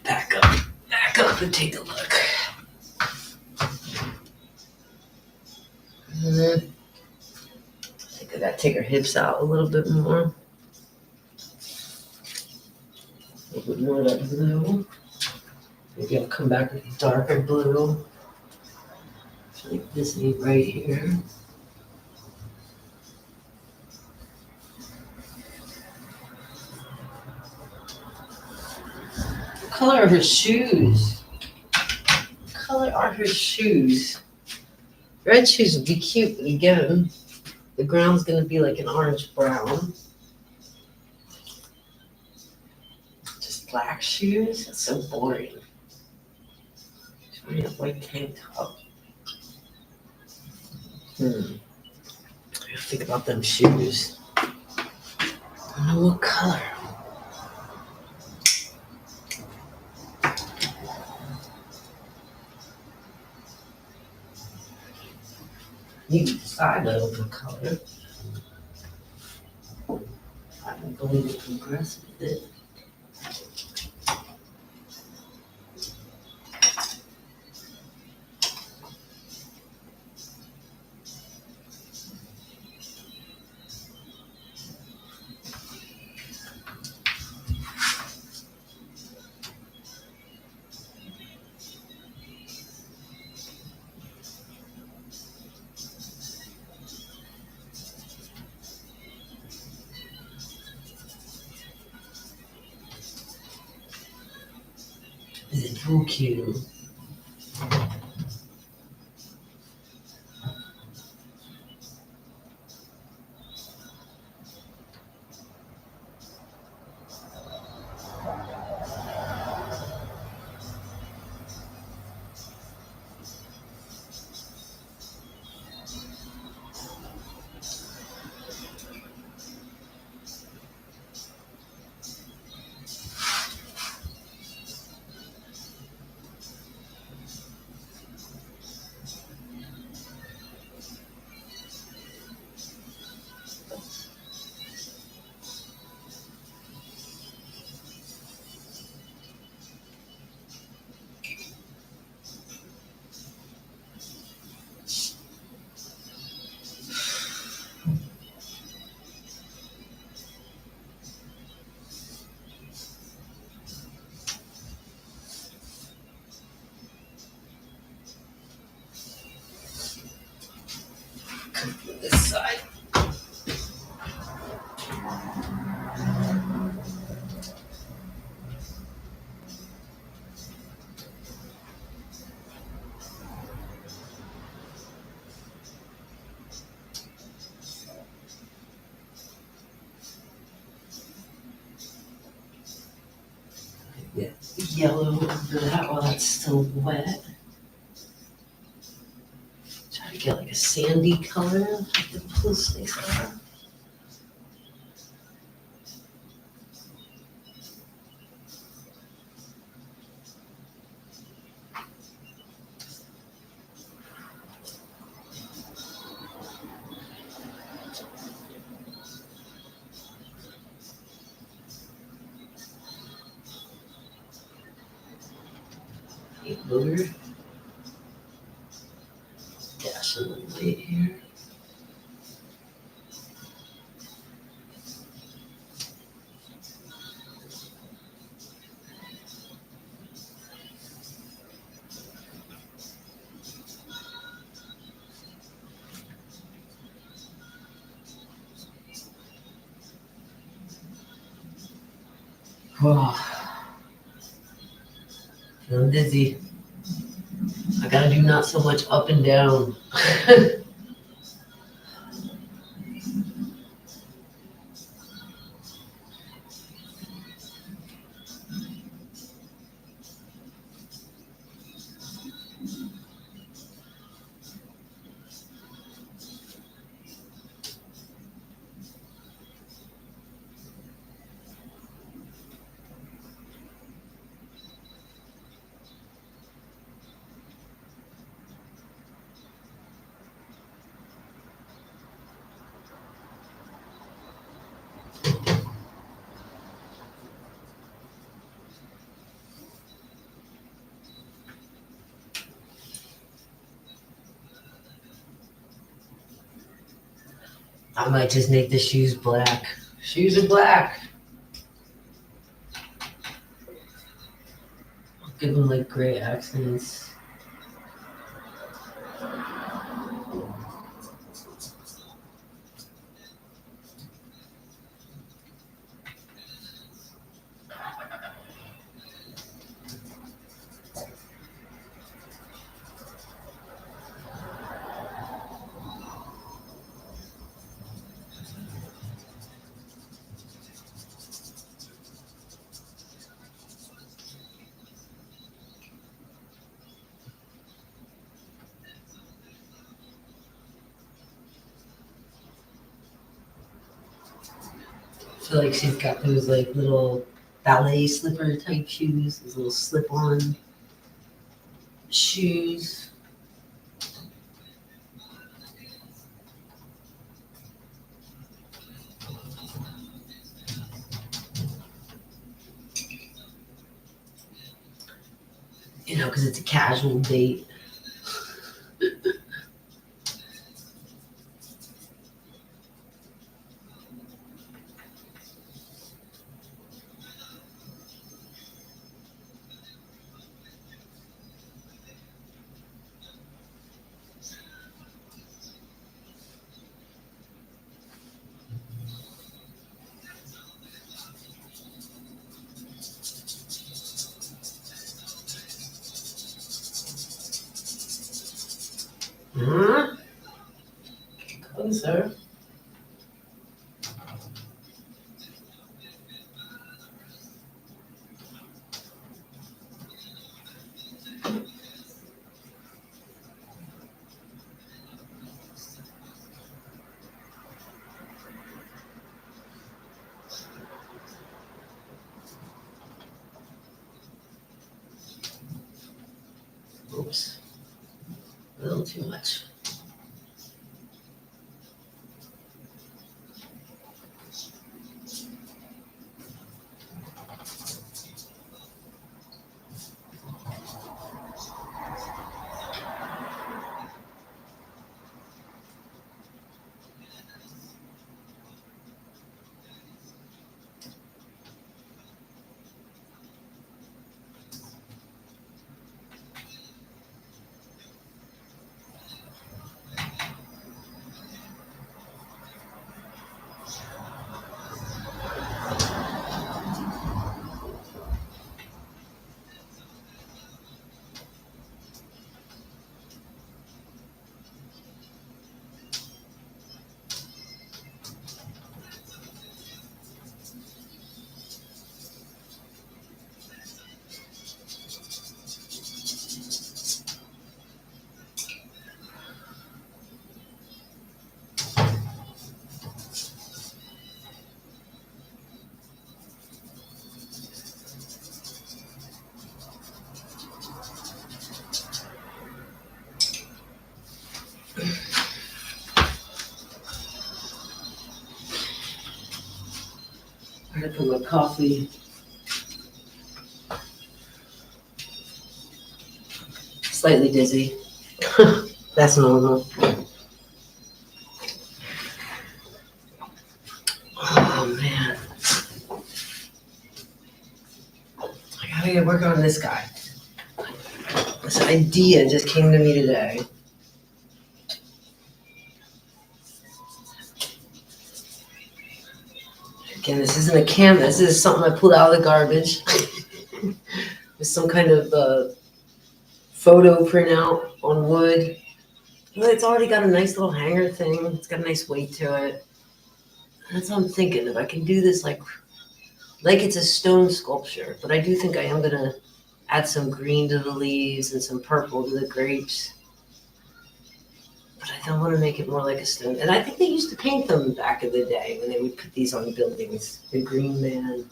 Back up and take a look. I think I gotta take her hips out a little bit more. A little bit more of that blue. Maybe I'll come back with darker blue. Like this need right here. What color are her shoes? What color are her shoes? Red shoes would be cute, but again, the ground's gonna be like an orange brown. Just black shoes? That's so boring. She's wearing a white tank top. I gotta think about them shoes. I don't know what color. You can decide though the color. I'm going to progress with it. Is it too cute? Come to this side. Yeah, yellow over that while that's still wet. Try to get like a sandy color, like the blue snakes are. Booger. Dash a little light here. Oh, feeling dizzy. I gotta do not so much up and down. I might just make the shoes black. Shoes are black. I'll give them like gray accents. I feel like she's got those like little ballet slipper type shoes, those little slip-on shoes. You know, because it's a casual date. Huh? Closer. Oops. A little too much. I had to put my coffee. Slightly dizzy. That's normal. Oh man. I gotta get working on this guy. This idea just came to me today. Again, this isn't a canvas, this is something I pulled out of the garbage. With some kind of photo printout on wood. Well, it's already got a nice little hanger thing. It's got a nice weight to it. That's what I'm thinking. If I can do this like it's a stone sculpture, but I do think I am gonna add some green to the leaves and some purple to the grapes. But I don't want to make it more like a stone. And I think they used to paint them back in the day when they would put these on buildings. The Green Man,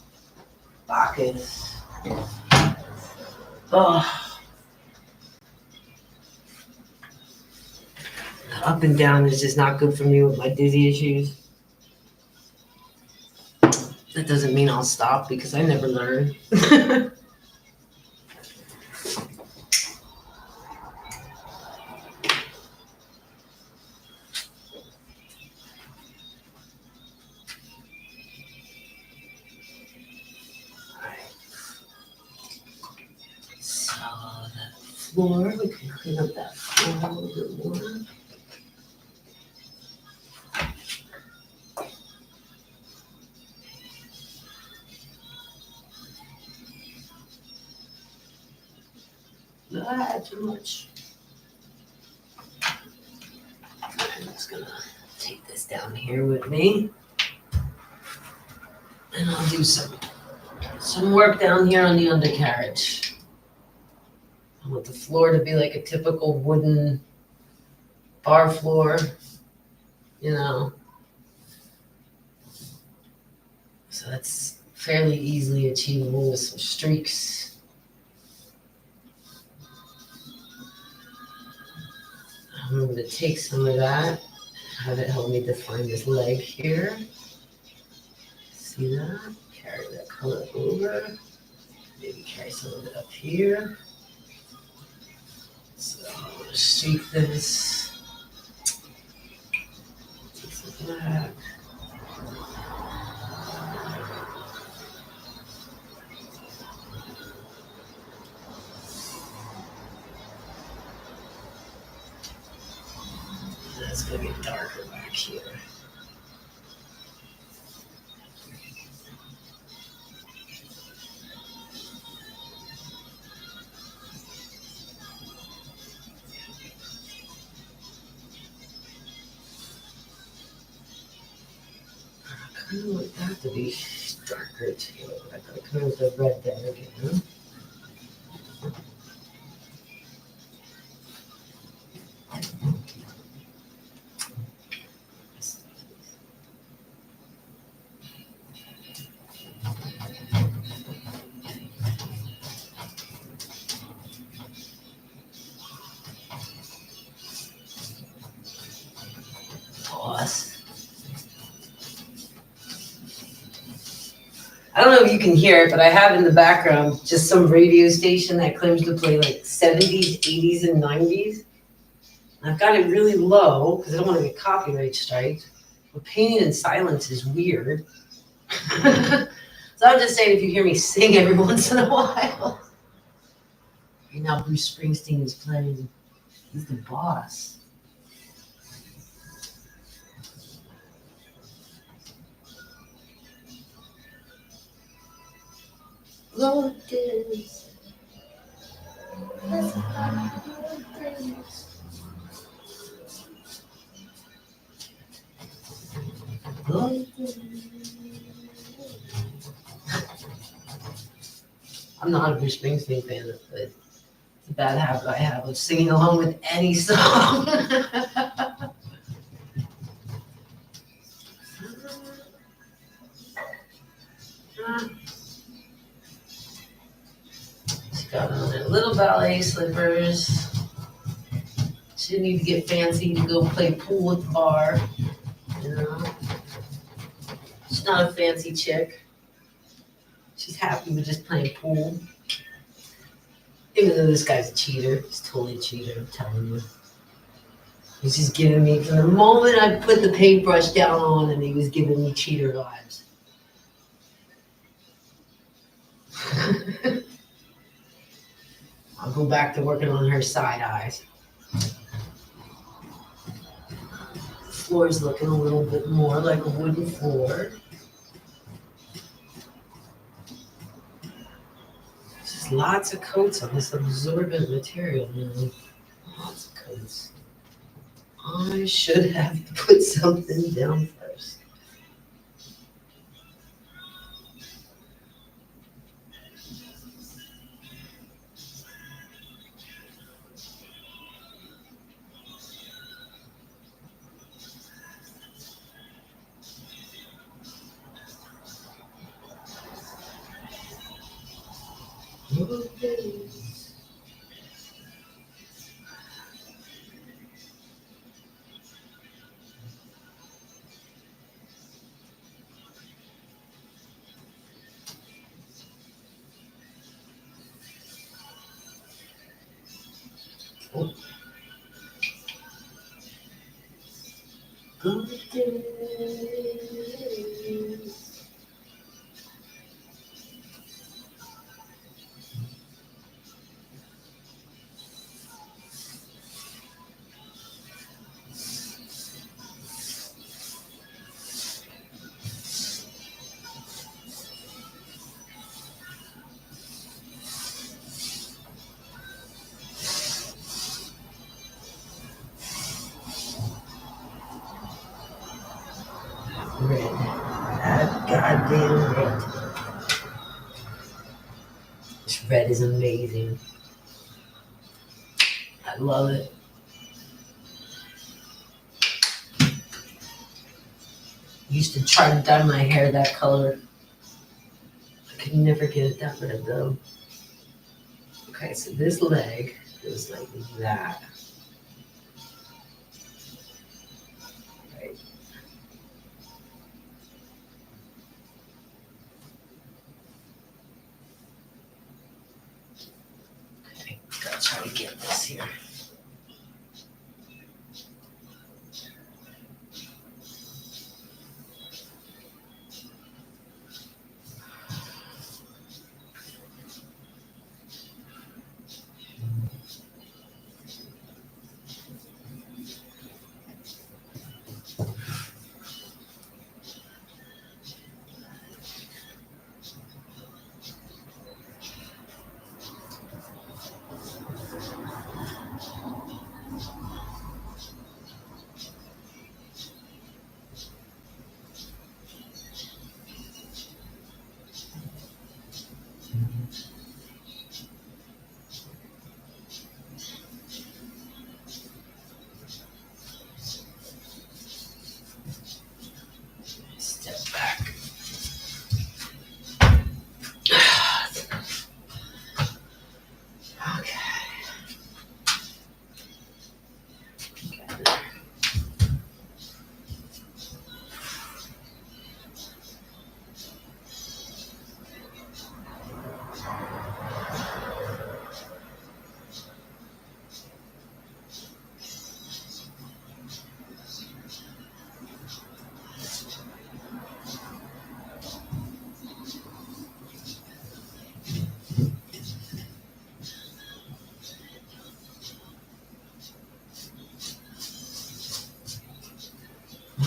Bacchus. Oh. Up and down is just not good for me with my dizzy issues. That doesn't mean I'll stop because I never learn. Floor, we can clean up that floor a little bit more. Ah, too much. I'm just gonna take this down here with me. And I'll do some work down here on the undercarriage. I want the floor to be like a typical wooden bar floor, you know. So that's fairly easily achievable with some streaks. I'm going to take some of that, have it help me define this leg here. See that? Carry that color over. Maybe carry some of it up here. So I'm going to streak this. Take some black. It's going to get darker back here. I kind of want that to be darker too. I gotta come with the red there again. Pause. I don't know if you can hear it, but I have in the background just some radio station that claims to play like 70s, 80s, and 90s. I've got it really low because I don't want to get copyright striked. But painting in silence is weird. So I'm just saying if you hear me sing every once in a while. Right now Bruce Springsteen is playing. He's the boss. Lord is. I'm not a Bruce Springsteen fan, but it's a bad habit I have of singing along with any song. She's got on her little ballet slippers. She didn't need to get fancy to go play pool at the bar, you know. She's not a fancy chick. She's happy with just playing pool. Even though this guy's a cheater. He's totally a cheater, I'm telling you. He's just giving me, from the moment I put the paintbrush down on him, he was giving me cheater vibes. I'll go back to working on her side eyes. The floor's looking a little bit more like a wooden floor. lots of coats on this absorbent material now. Lots of coats. I should have put something down first. Okay. Oh. Good days. Red. That goddamn red. This red is amazing. I love it. Used to try to dye my hair that color. I could never get it that red though. Okay, so this leg goes like that. Right. Okay, gotta try to get this here. Step back. Okay.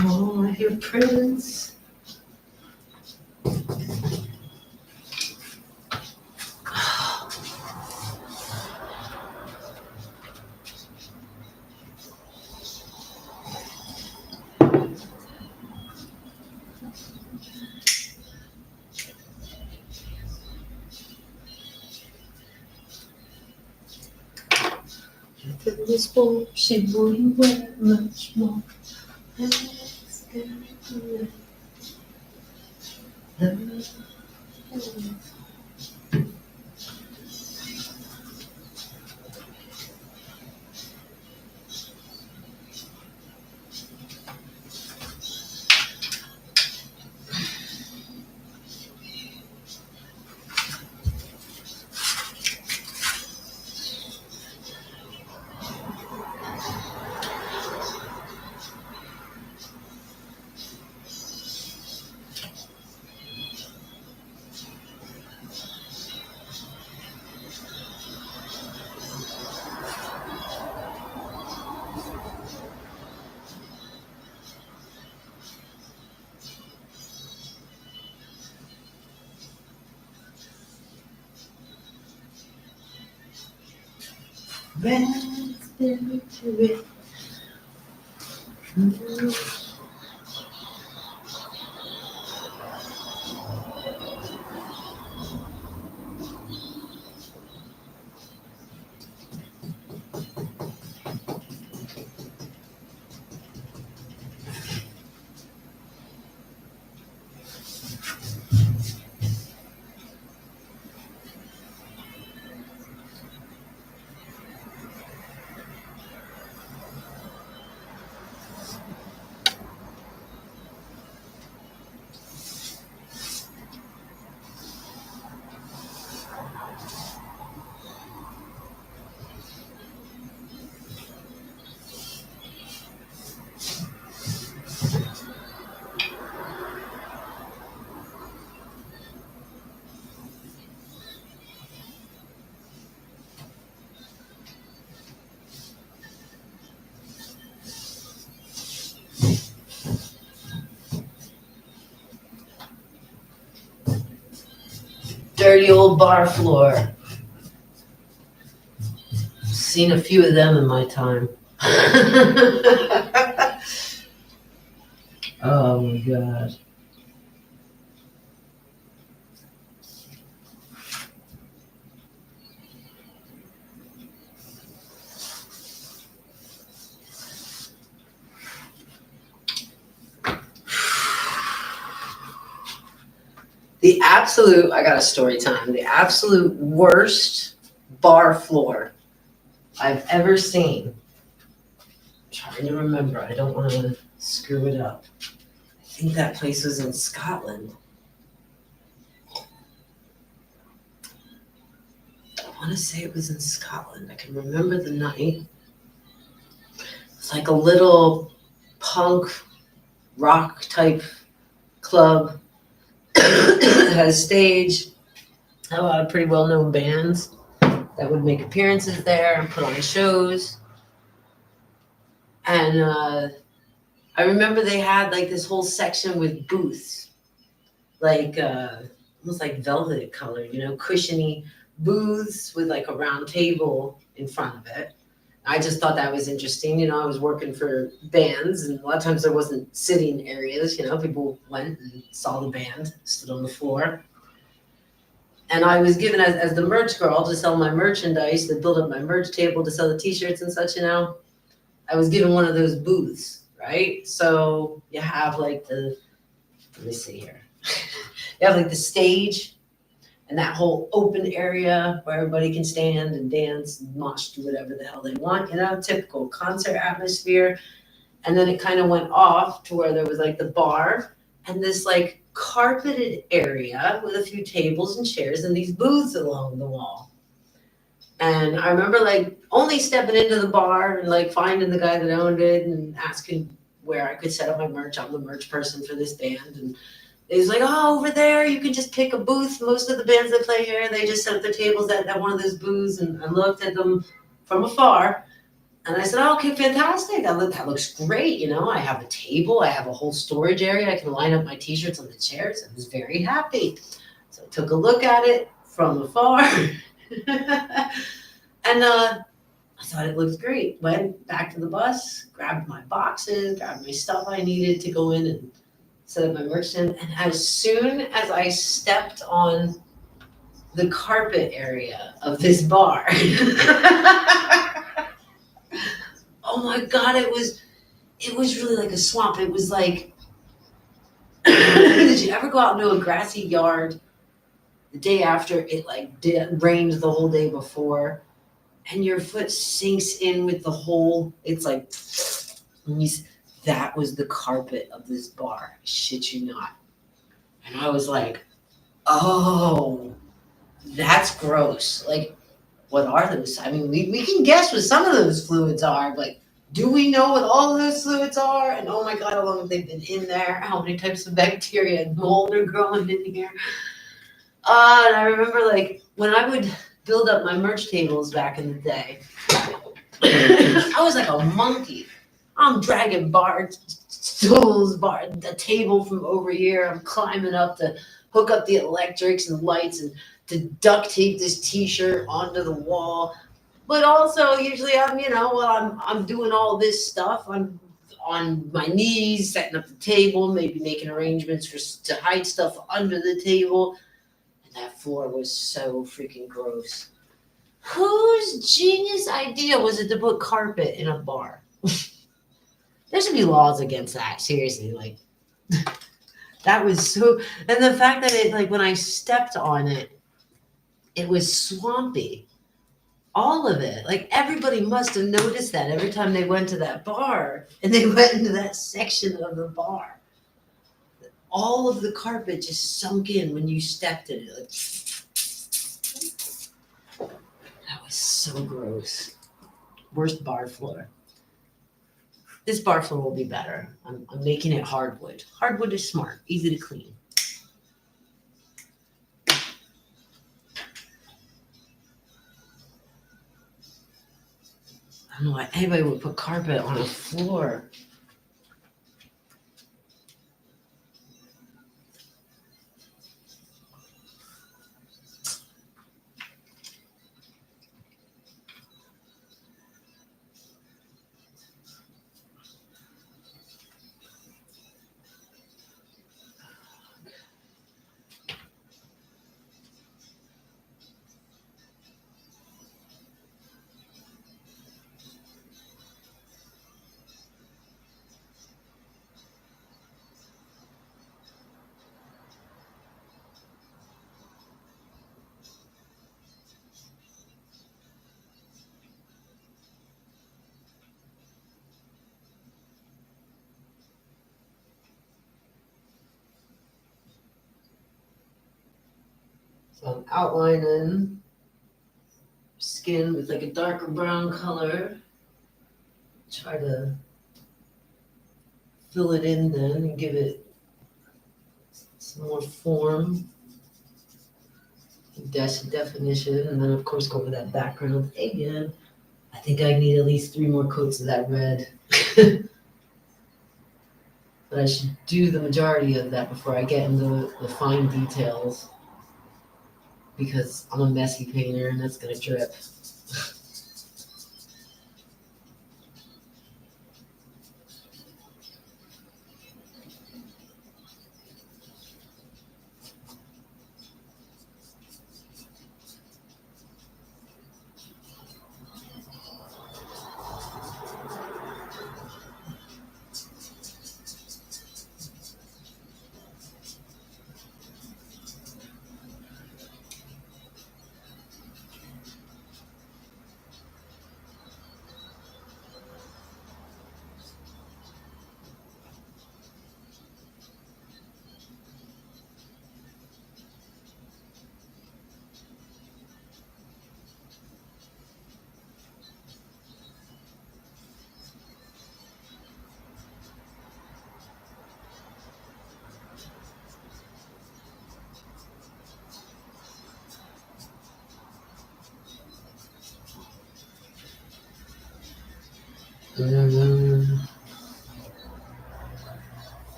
Oh, I hear Prince. After this ball, she wouldn't wear much more. Raspberry. Dirty old bar floor. Seen a few of them in my time. Oh my God. I got a story time. The absolute worst bar floor I've ever seen. I'm trying to remember. I don't want to screw it up. I think that place was in Scotland. I want to say it was in Scotland. I can remember the night. It's like a little punk rock type club. It had a stage. Had a lot of pretty well-known bands that would make appearances there and put on shows. And I remember they had like this whole section with booths, like almost like velvet color, cushiony booths with like a round table in front of it. I just thought that was interesting. I was working for bands, and a lot of times there wasn't sitting areas. People went and saw the band, stood on the floor. And I was given as the merch girl to sell my merchandise, to build up my merch table, to sell the t-shirts and such, I was given one of those booths, right? So you have like let me see here. You have like the stage and that whole open area where everybody can stand and dance and mosh, do whatever the hell they want, typical concert atmosphere. And then it kind of went off to where there was like the bar and this like carpeted area with a few tables and chairs and these booths along the wall. And I remember like only stepping into the bar and like finding the guy that owned it and asking where I could set up my merch. I'm the merch person for this band. And he was like, oh, over there, you can just pick a booth. Most of the bands that play here, they just set up their tables at one of those booths. And I looked at them from afar. And I said, oh, okay, fantastic. That looks great. I have a table. I have a whole storage area. I can line up my t-shirts on the chairs. I was very happy. So I took a look at it from afar. And I thought it looked great. Went back to the bus, grabbed my boxes, grabbed my stuff I needed to go in and set up my merch stand. And as soon as I stepped on the carpet area of this bar, oh my God, it was really like a swamp. It was like, did you ever go out into a grassy yard the day after it rained the whole day before, and your foot sinks in with the hole? It's like, that was the carpet of this bar. I shit you not. And I was like, oh, that's gross. Like, what are those? I mean, we can guess what some of those fluids are, but do we know what all of those fluids are? And oh my God, how long have they been in there? How many types of bacteria and mold are growing in here? And I remember like when I would build up my merch tables back in the day, I was like a monkey. I'm dragging bar stools, the table from over here. I'm climbing up to hook up the electrics and lights and to duct tape this t-shirt onto the wall. But also, usually I'm, while I'm doing all this stuff, I'm on my knees, setting up the table, maybe making arrangements to hide stuff under the table. And that floor was so freaking gross. Whose genius idea was it to put carpet in a bar? There should be laws against that, seriously. Like, that was so. And the fact that it, like, when I stepped on it, it was swampy. All of it. Like, everybody must have noticed that every time they went to that bar and they went into that section of the bar. All of the carpet just sunk in when you stepped in it. Like, that was so gross. Worst bar floor. This bar floor will be better. I'm making it hardwood. Hardwood is smart, easy to clean. I don't know why anybody would put carpet on a floor. So I'm outlining skin with like a darker brown color. Try to fill it in then and give it some more form, definition, and then of course go over that background again. I think I need at least 3 more coats of that red. But I should do the majority of that before I get into the fine details, because I'm a messy painter and that's gonna drip.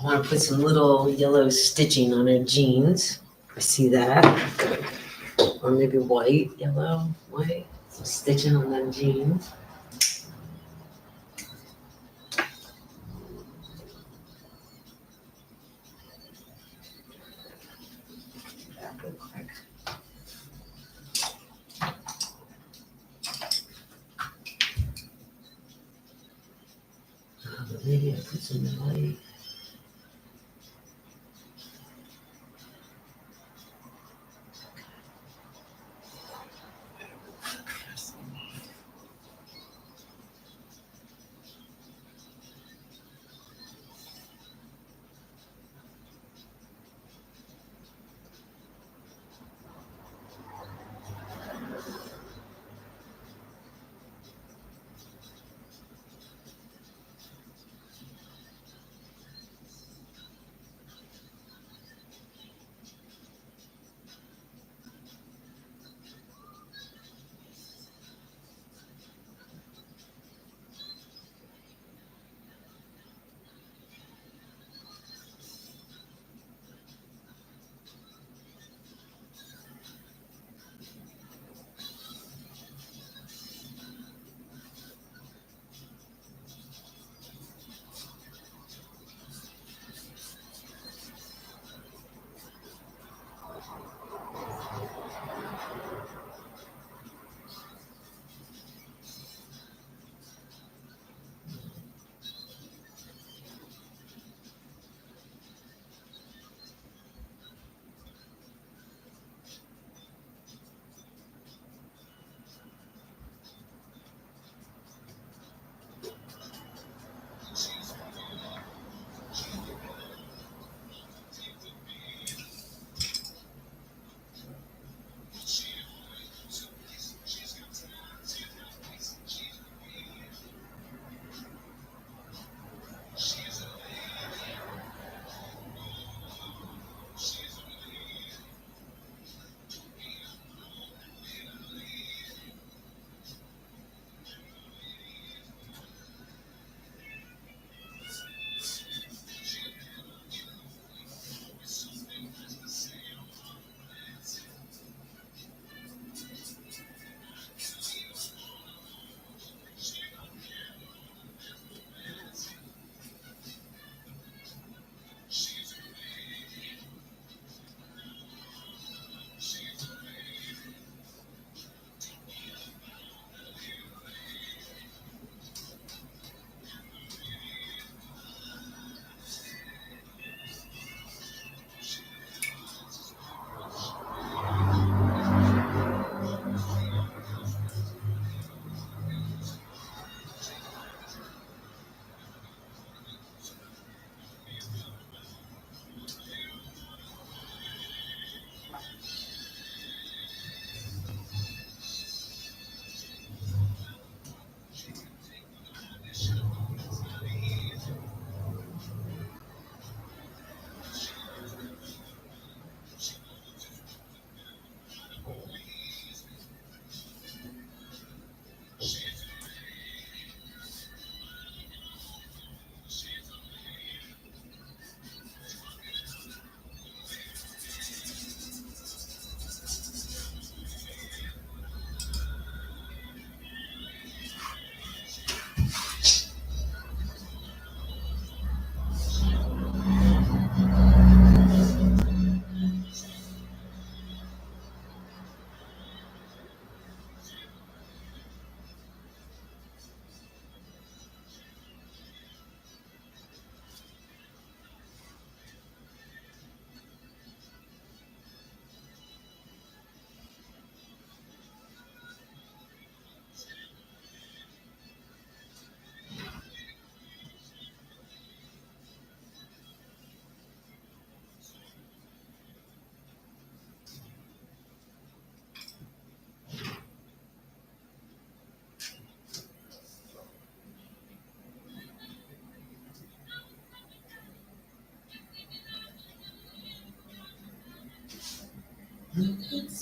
I want to put some little yellow stitching on her jeans. I see that. Or maybe white, yellow, white. Some stitching on them jeans. But maybe I put some light.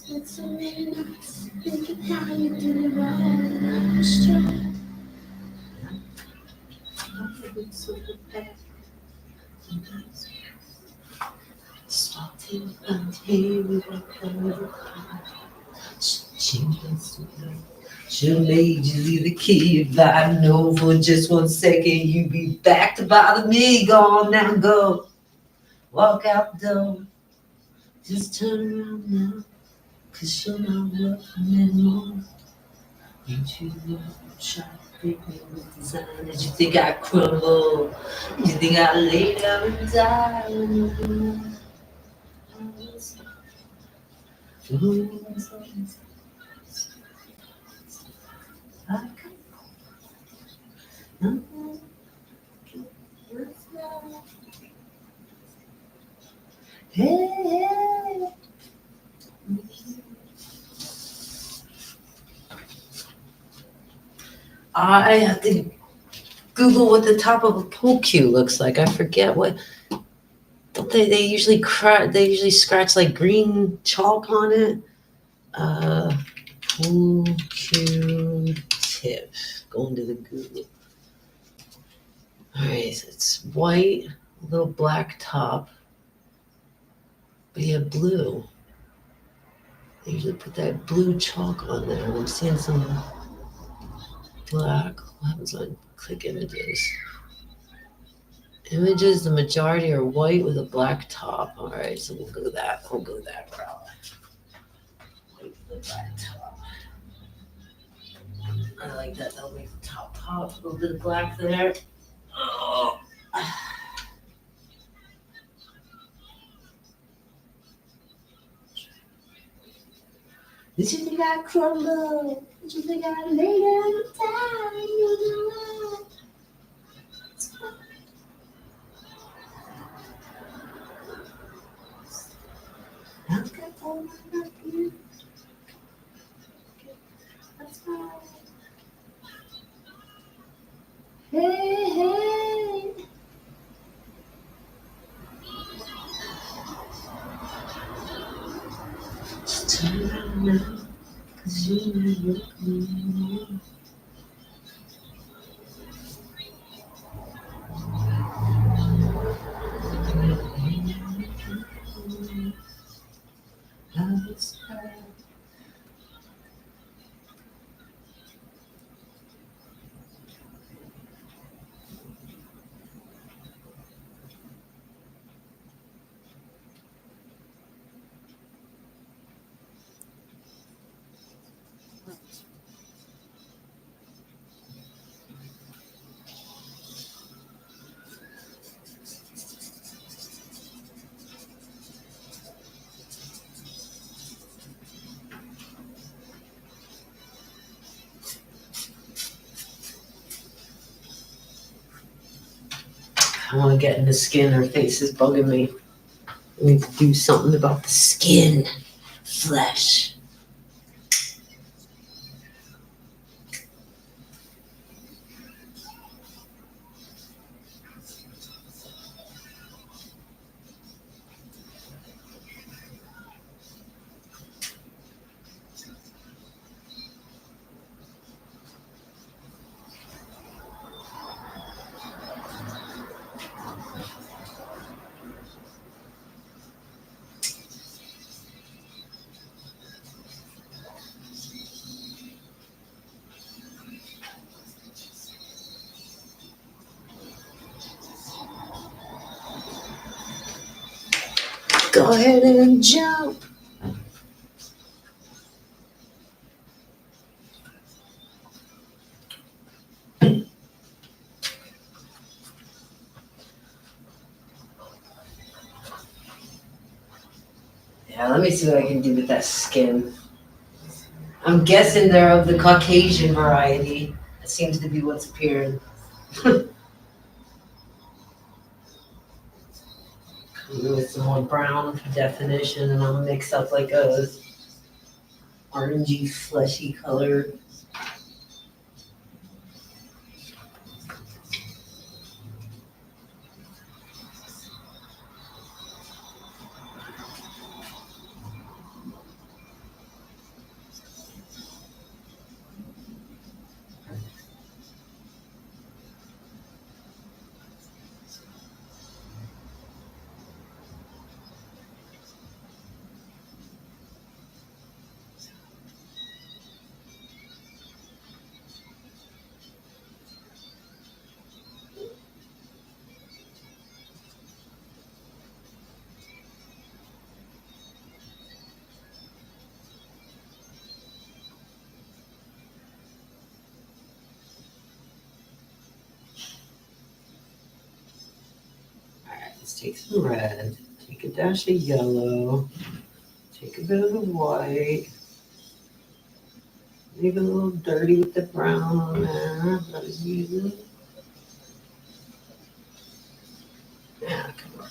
It's so nice. Think of how you do it right. Armstrong. It's so bad. Starting and here with a color. She'll made you leave the key. If I know for just 1 second you be back to bother me. Go on now, go. Walk out the door. Just turn around now. 'Cause you're not welcome anymore. Ain't you the child? Did you think I crumble? Did you think I lay down and die? Hey. I have to Google what the top of a pool cue looks like. I forget what. Don't they usually they usually scratch like green chalk on it. Pool cue tip. Going to the Google. All right, so it's white, a little black top, but you have blue. They usually put that blue chalk on there. I'm seeing some black. What happens when I click images? Images, the majority are white with a black top. All right, so we'll go that. We'll go that route. White with a black top. I like that. That'll make the top pop. A little bit of black there. Oh. Did you think I crumble? Did you think I lay down and die? You know what? I've got all my lucky. That's right. Hey, hey. Just turn around now, 'cause you never look me. I want to get in the skin. Her face is bugging me. I need to do something about the skin, flesh. Go ahead and jump. Yeah, let me see what I can do with that skin. I'm guessing they're of the Caucasian variety. That seems to be what's appearing. With some more brown definition, and I'll mix up like a orangey, fleshy color. Let's take some red, take a dash of yellow, take a bit of the white, leave it a little dirty with the brown on there. That is using. Yeah, come on.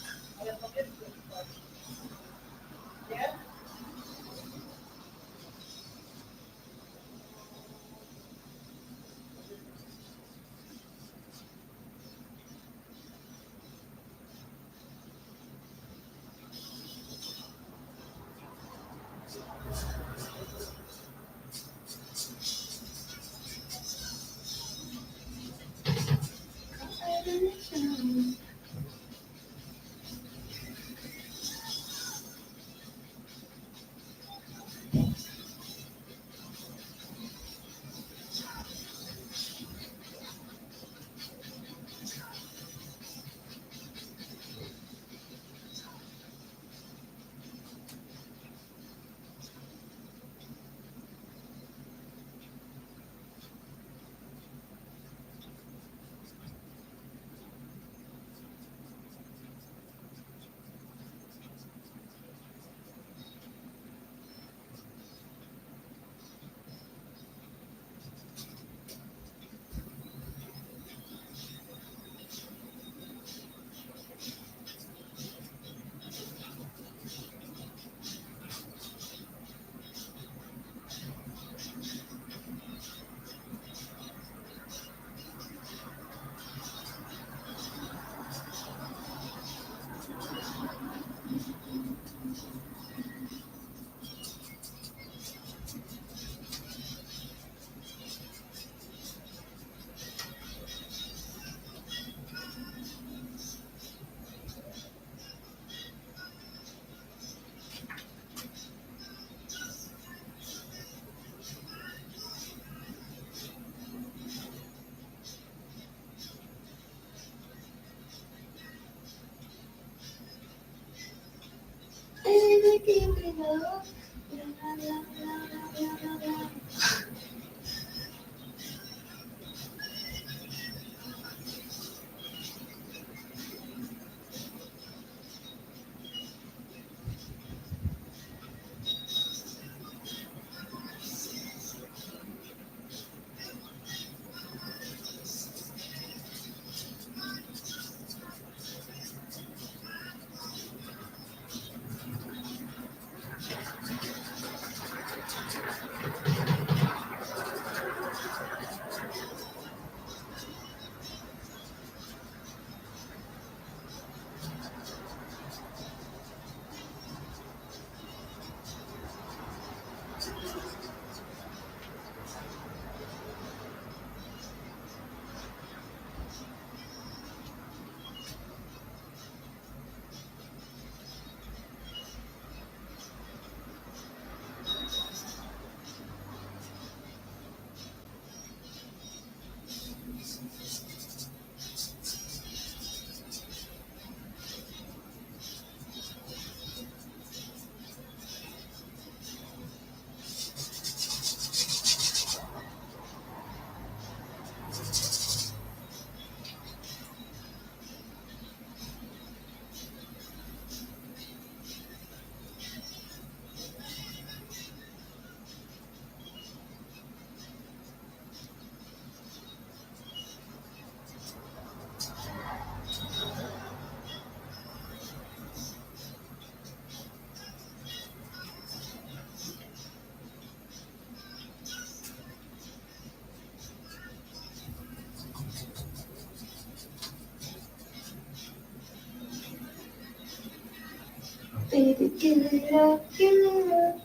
Baby, give it up, give it up.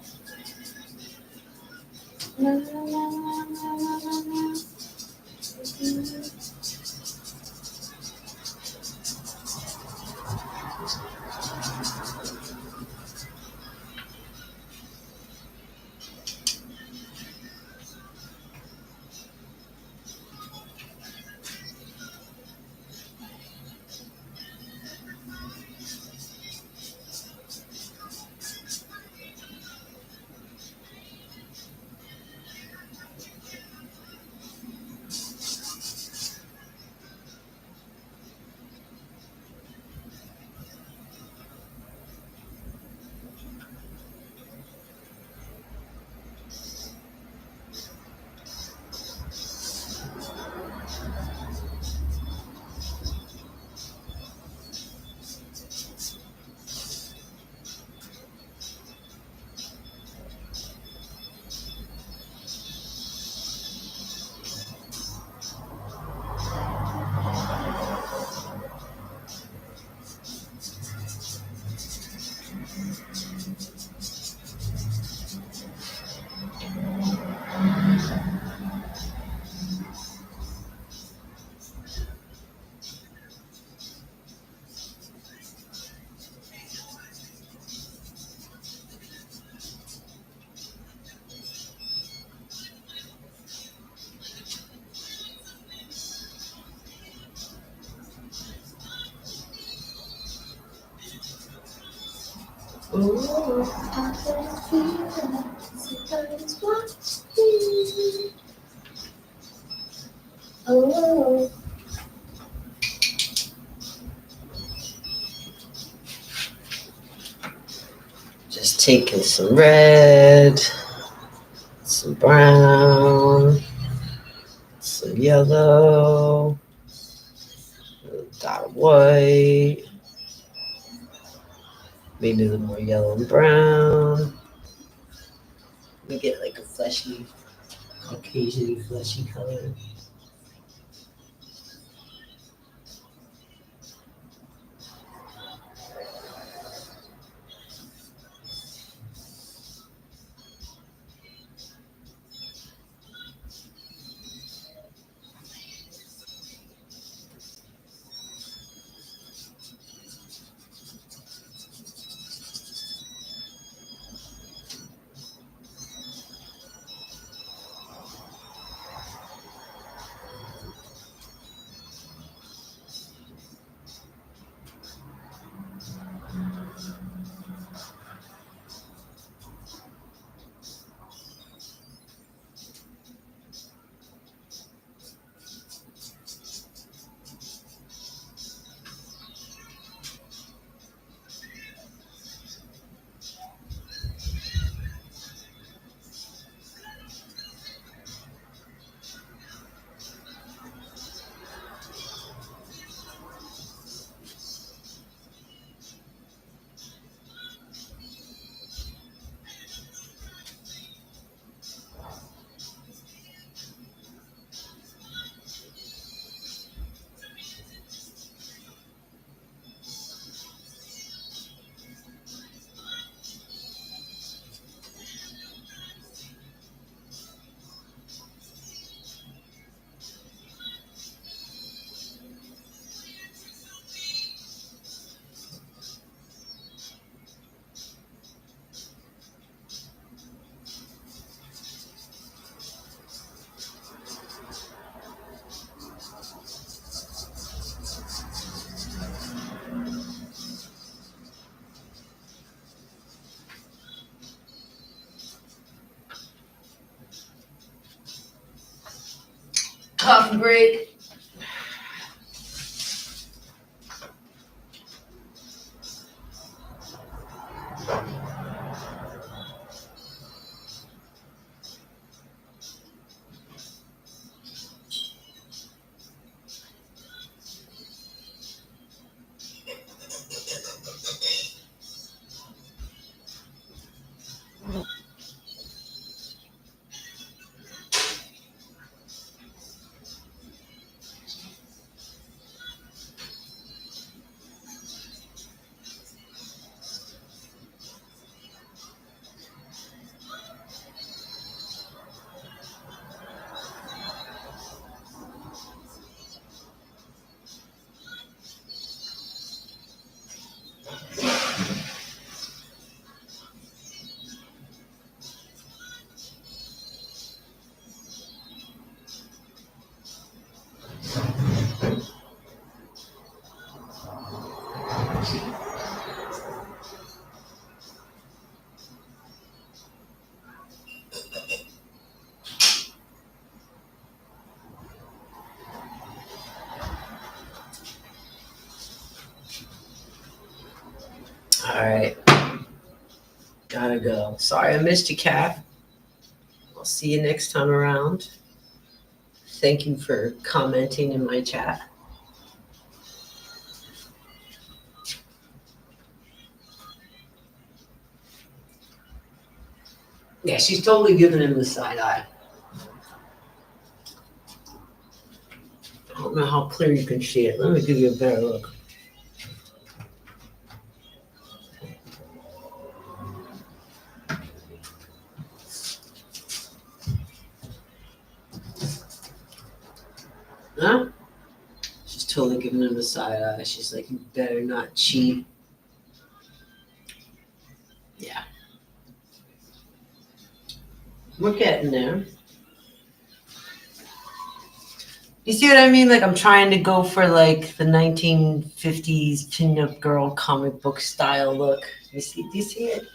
La, la, la, la, la, la, la, la. Ooh, I can feel somebody's watching. Oh. Just taking some red, some brown, some yellow, a dot of white, maybe a little more yellow and brown. We get like a fleshy, Caucasian fleshy color. Coffee break. All right. Gotta go. Sorry I missed you, Kat. I'll see you next time around. Thank you for commenting in my chat. Yeah, she's totally giving him the side eye. I don't know how clear you can see it. Let me give you a better look. Huh? She's totally giving him the side eye. She's like, you better not cheat. Yeah. We're getting there. You see what I mean? Like I'm trying to go for like the 1950s pinup girl comic book style look. You see? Do you see it?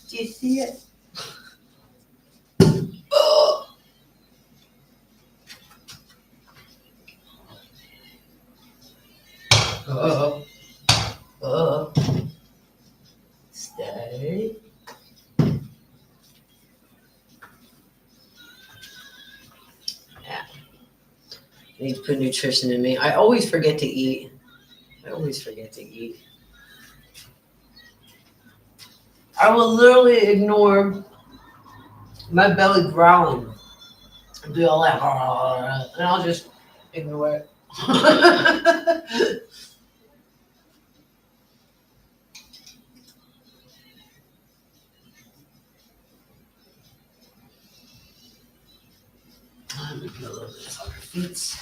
Do you see it? Oh, oh, oh. Stay. Yeah. I need to put nutrition in me. I always forget to eat. I always forget to eat. I will literally ignore my belly growling and be all like, and I'll just ignore it. Let me put a little bit on her feet.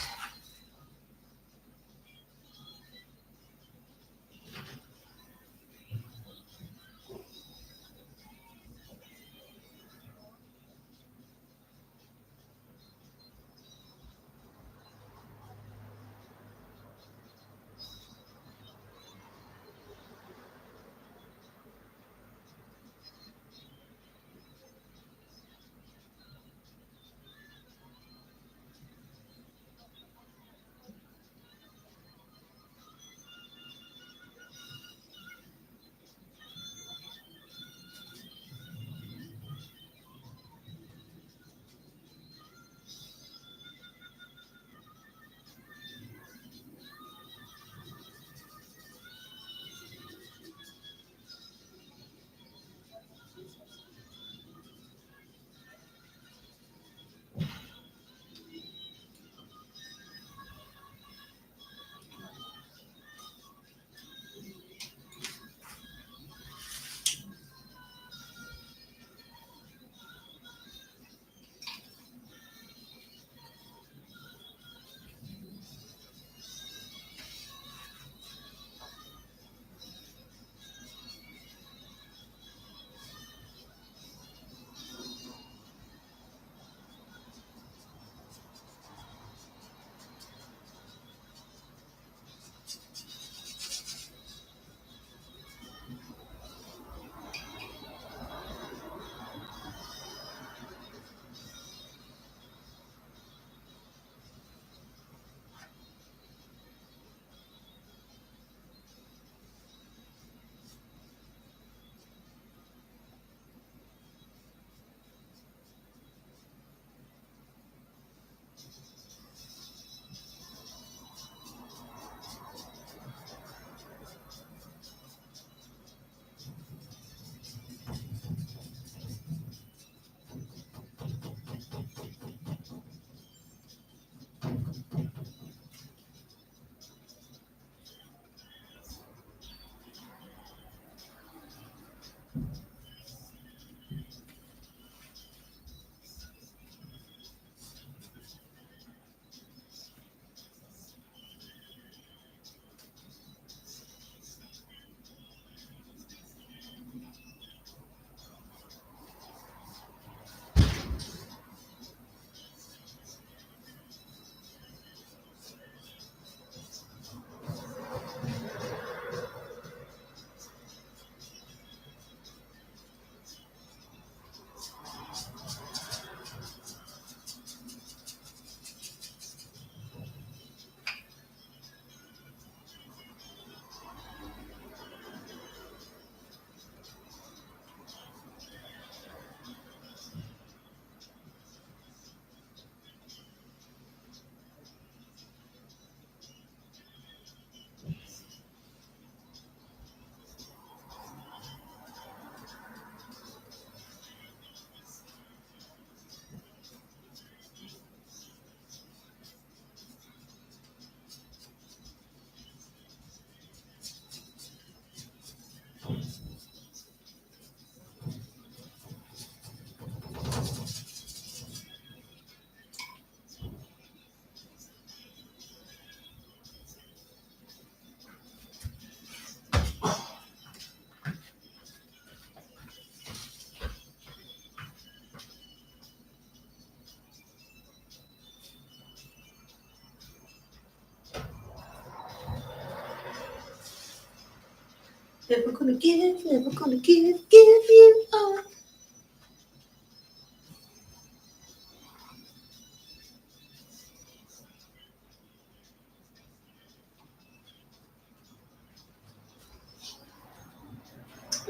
Never gonna give, never gonna give you up.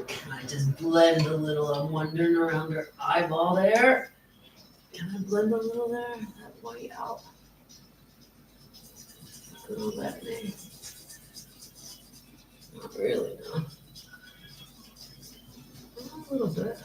Can I just blend a little? I'm wandering around her eyeball there. Can I blend a little there? That white out. Gonna let me. Not really, no. A little bit.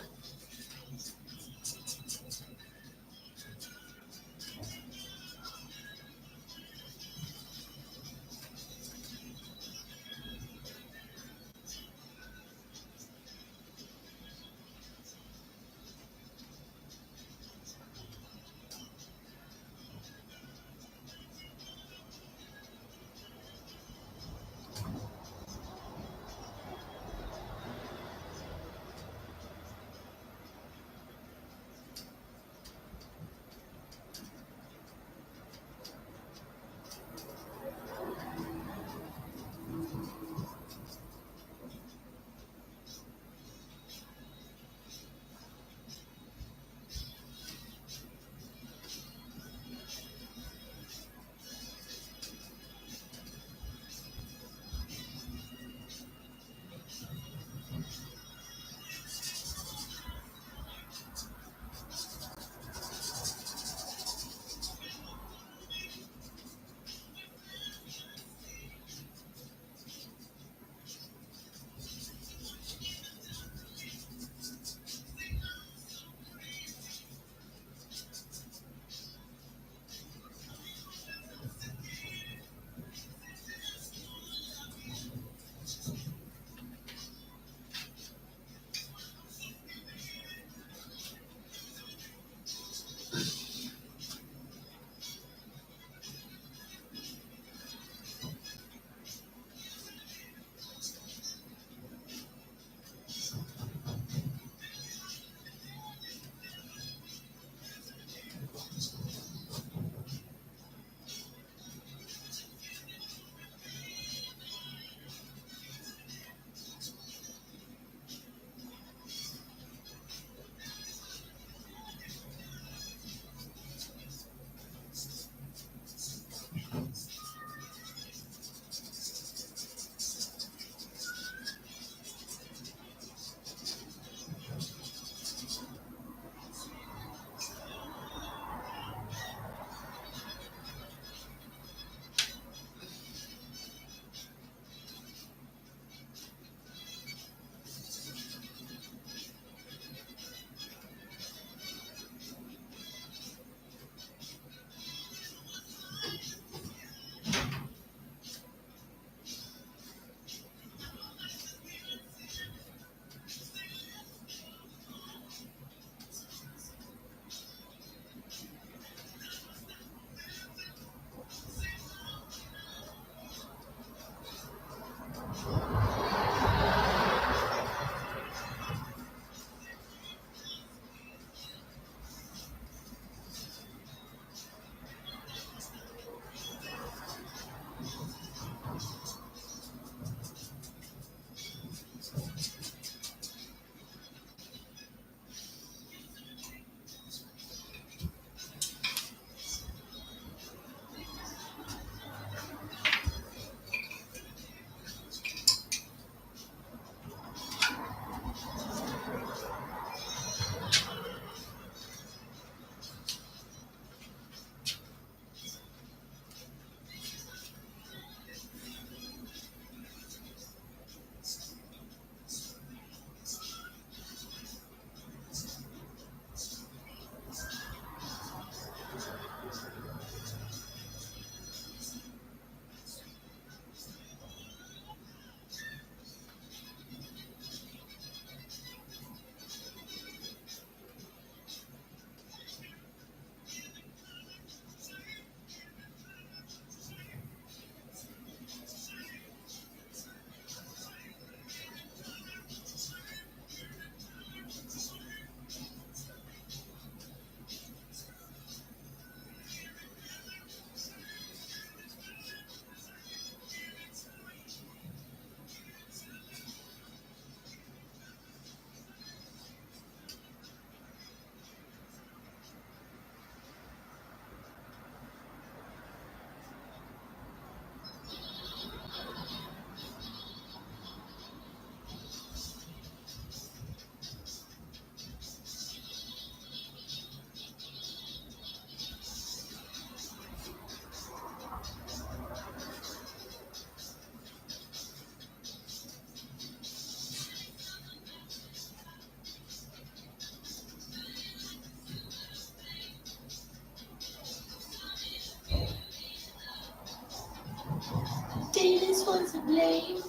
one's to blame.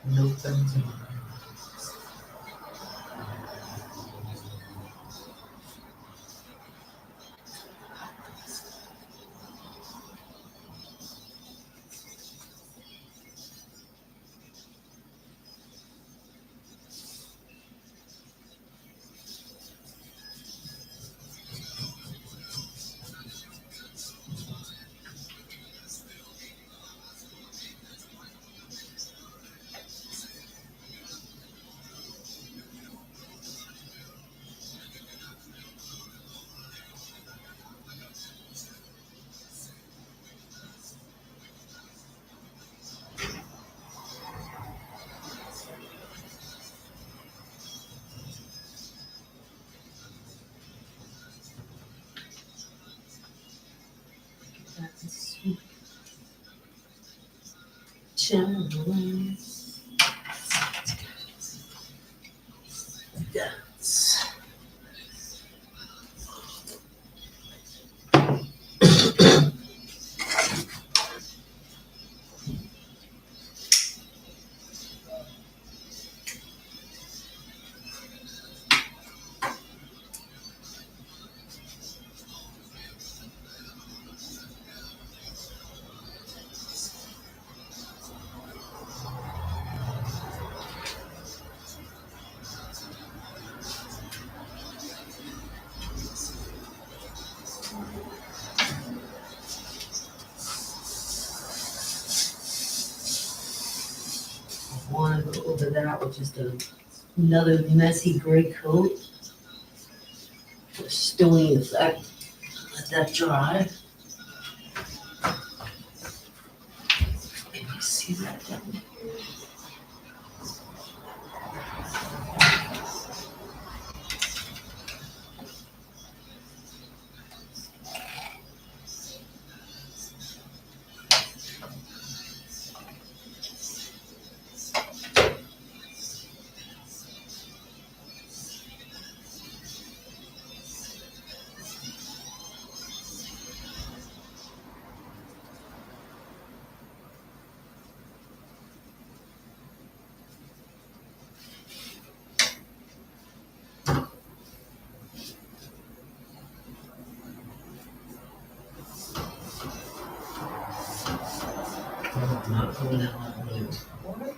No offense. Chance. Yes. wanna go over that with just another messy gray coat. For stony effect, let that dry. Can you see that down there? Not going out on the board.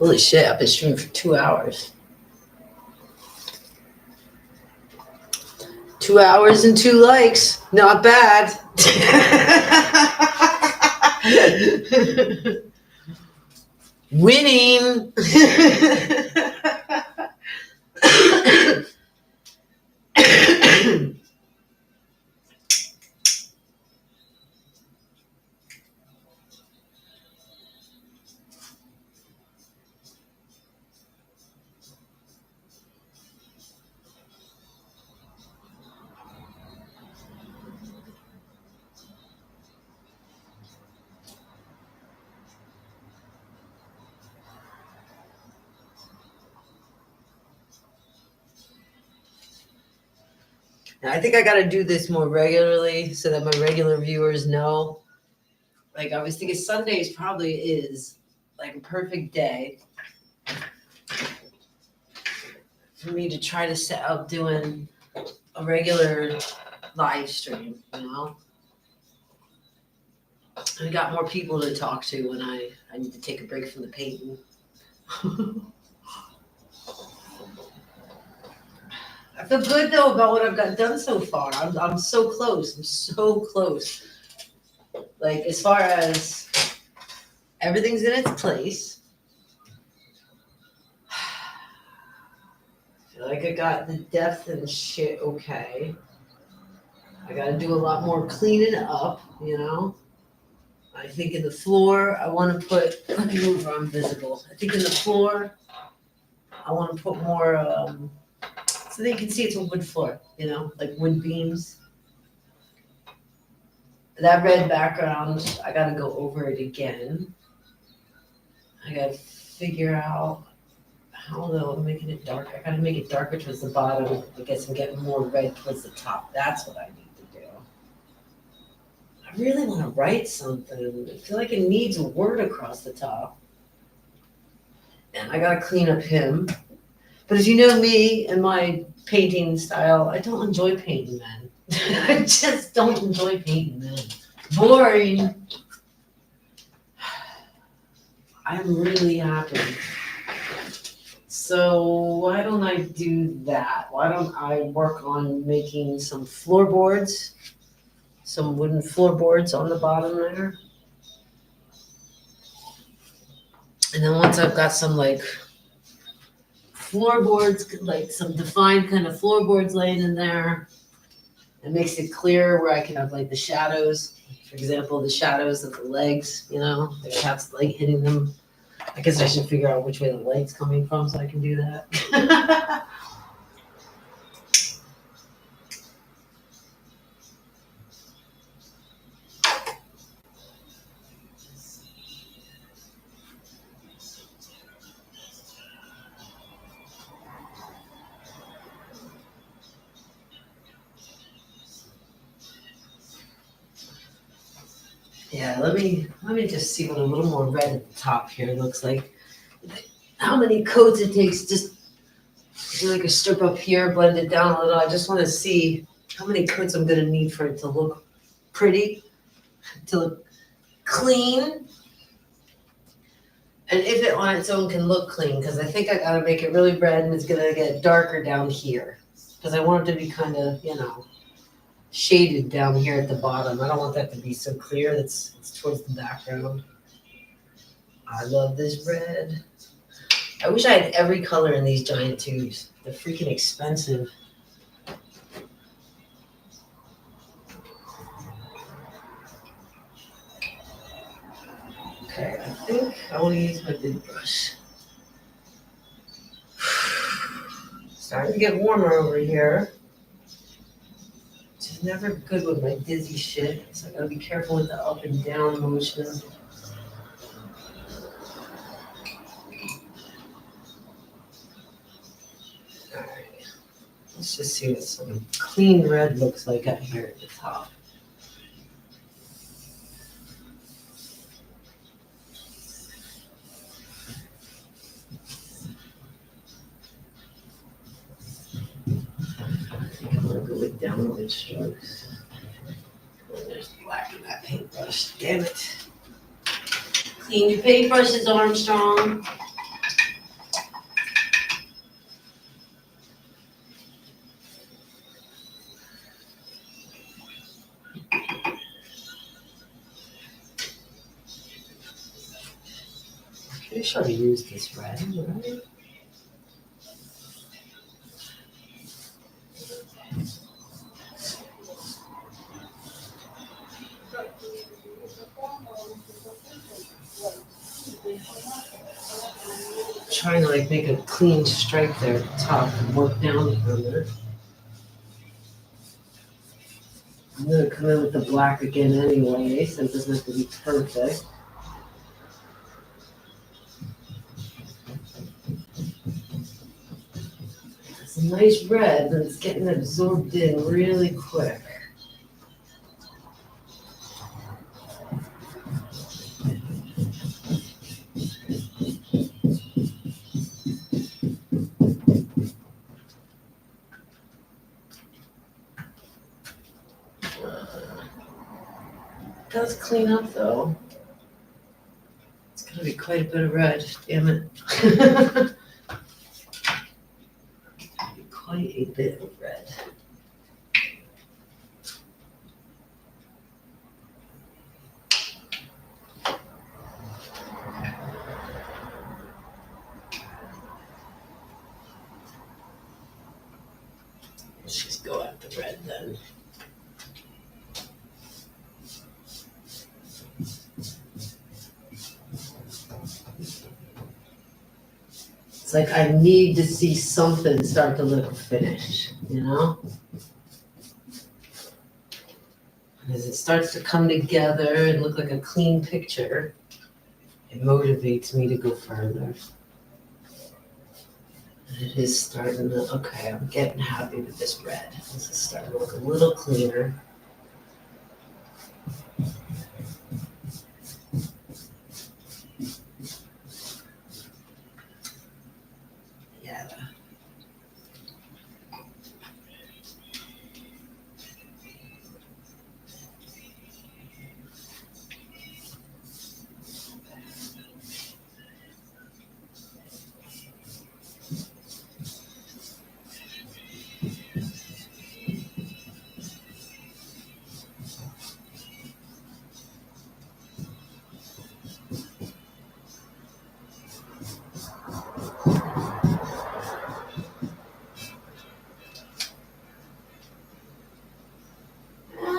Holy shit, I've been streaming for 2 hours. 2 hours and 2 likes. Not bad. Winning. Now, I think I got to do this more regularly so that my regular viewers know. Like, I was thinking Sundays probably is like a perfect day for me to try to set up doing a regular live stream, you know? I got more people to talk to when I need to take a break from the painting. I feel good though about what I've got done so far. I'm so close. I'm so close. Like as far as everything's in its place. I feel like I got the depth and shit okay. I gotta do a lot more cleaning up, you know. I think in the floor I want to put. Let me move where I'm visible. I think in the floor I want to put more. So that you can see it's a wood floor, you know, like wood beams. That red background, I gotta go over it again. I gotta figure out how though I'm making it dark. I gotta make it darker towards the bottom. I guess I'm getting more red towards the top. That's what I need to do. I really want to write something. I feel like it needs a word across the top. And I gotta clean up him. But as you know me and my painting style, I don't enjoy painting men. I just don't enjoy painting men. Boring. I'm really happy. So why don't I do that? Why don't I work on making some floorboards, some wooden floorboards on the bottom there? And then once I've got some like floorboards, like some defined kind of floorboards laying in there, it makes it clear where I can have like the shadows. For example, the shadows of the legs, you know, they have light hitting them. I guess I should figure out which way the light's coming from so I can do that. Yeah, let me just see what a little more red at the top here looks like. How many coats it takes, just do like a strip up here, blend it down a little. I just want to see how many coats I'm gonna need for it to look pretty, to look clean. And if it on its own can look clean, because I think I gotta make it really red and it's gonna get darker down here. Because I want it to be kind of, you know, shaded down here at the bottom. I don't want that to be so clear. It's towards the background. I love this red. I wish I had every color in these giant tubes. They're freaking expensive. Okay, I think I want to use my big brush. It's starting to get warmer over here. Which is never good with my dizzy shit. So I gotta be careful with the up and down motion. Alright. Let's just see what some clean red looks like out here at the top. I think I'm gonna go with downward strokes. Oh, there's black in that paintbrush. Damn it. Clean your paintbrushes, Armstrong. Pretty sure I used this red, right? Trying to like make a clean stripe there at the top and work down from it. I'm gonna come in with the black again anyway, so it doesn't have to be perfect. It's a nice red, but it's getting absorbed in really quick. It does clean up though. It's gonna be quite a bit of red, damn it. Quite a bit of red. Let's just go at the red then. It's like I need to see something start to look finished, you know? As it starts to come together and look like a clean picture, it motivates me to go further. And it is starting to, okay, I'm getting happy with this red. This is starting to look a little cleaner. Yeah.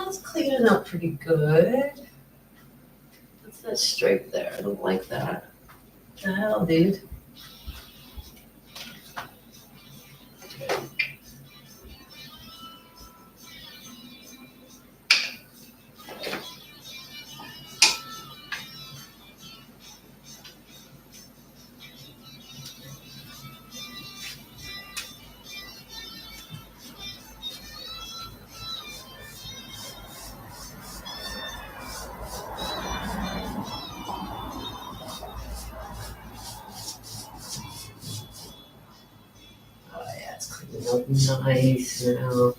It's cleaning up pretty good. What's that stripe there? I don't like that. What the hell, dude? Oh yeah, it's cleaning up nice now.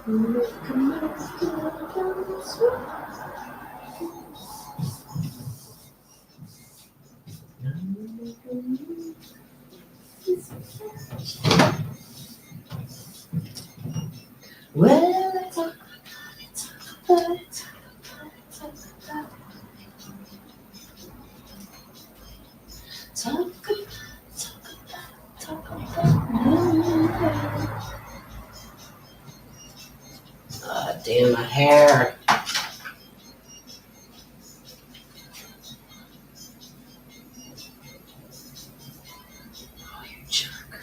Well, let's talk about it. Talk about. Damn, my hair. Oh, you jerk.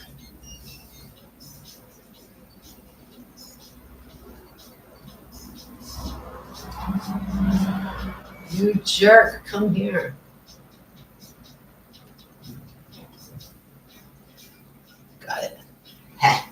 You jerk. Come here. Got it. Ha.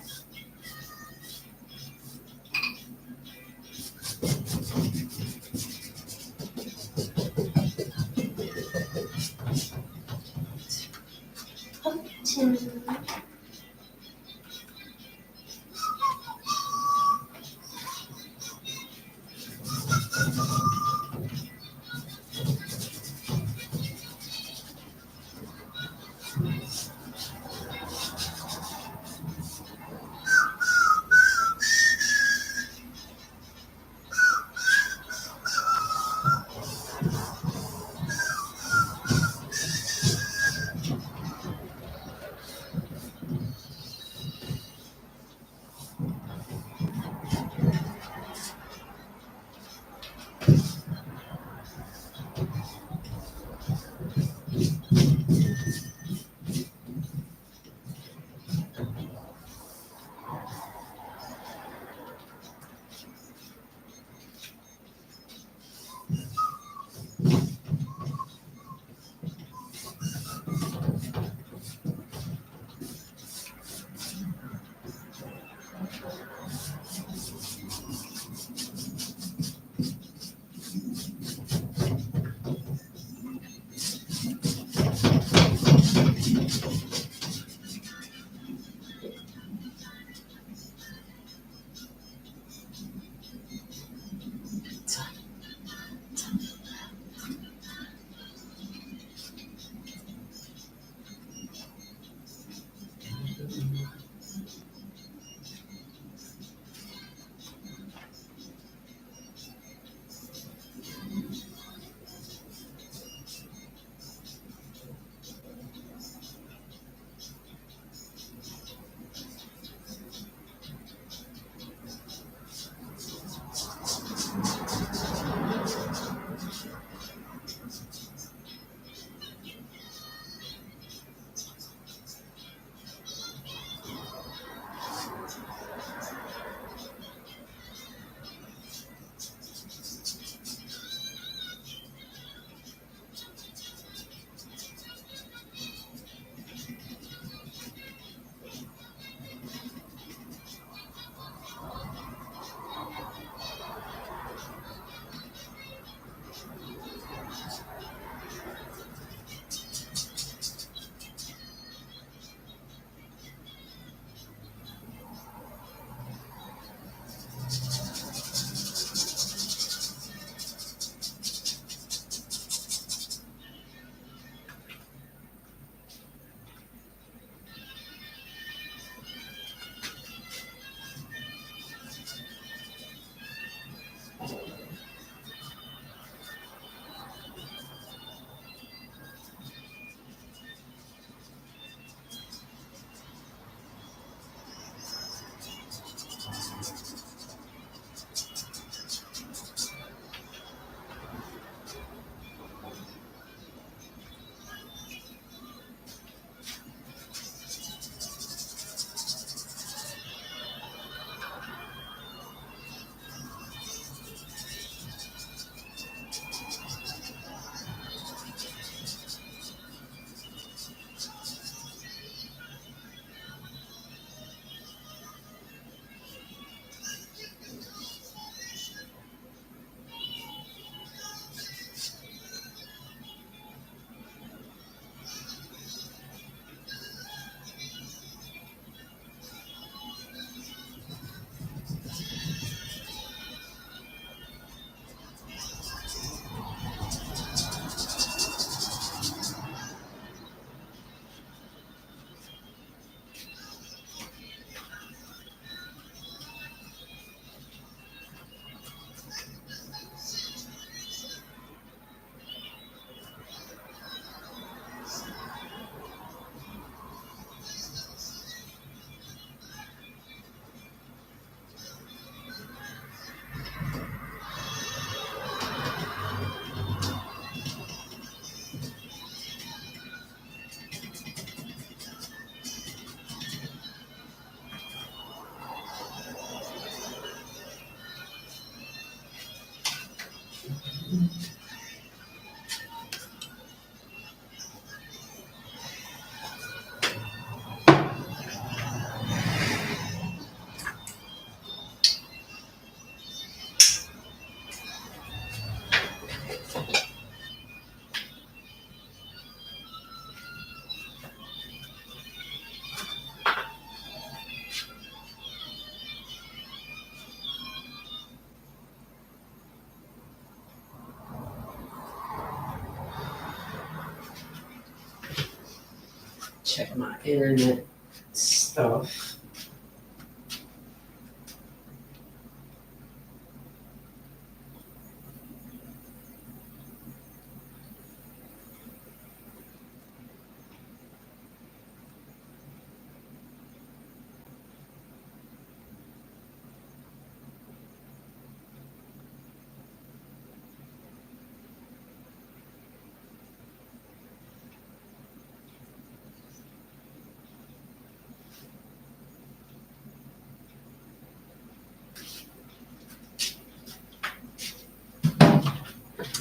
Check my internet stuff.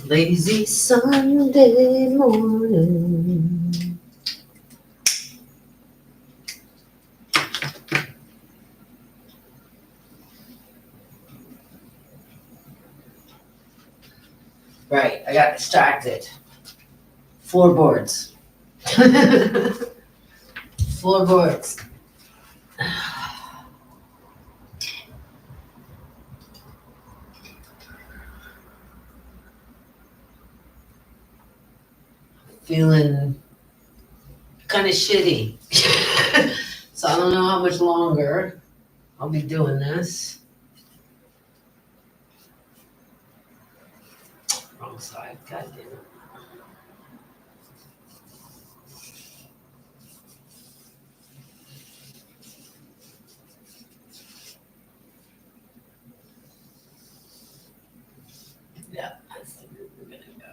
Lazy Sunday morning. Right, I got distracted. Floorboards. Floorboards. Feeling kind of shitty. So I don't know how much longer I'll be doing this. Wrong side, god damn it. Yeah, that's the route we're gonna go.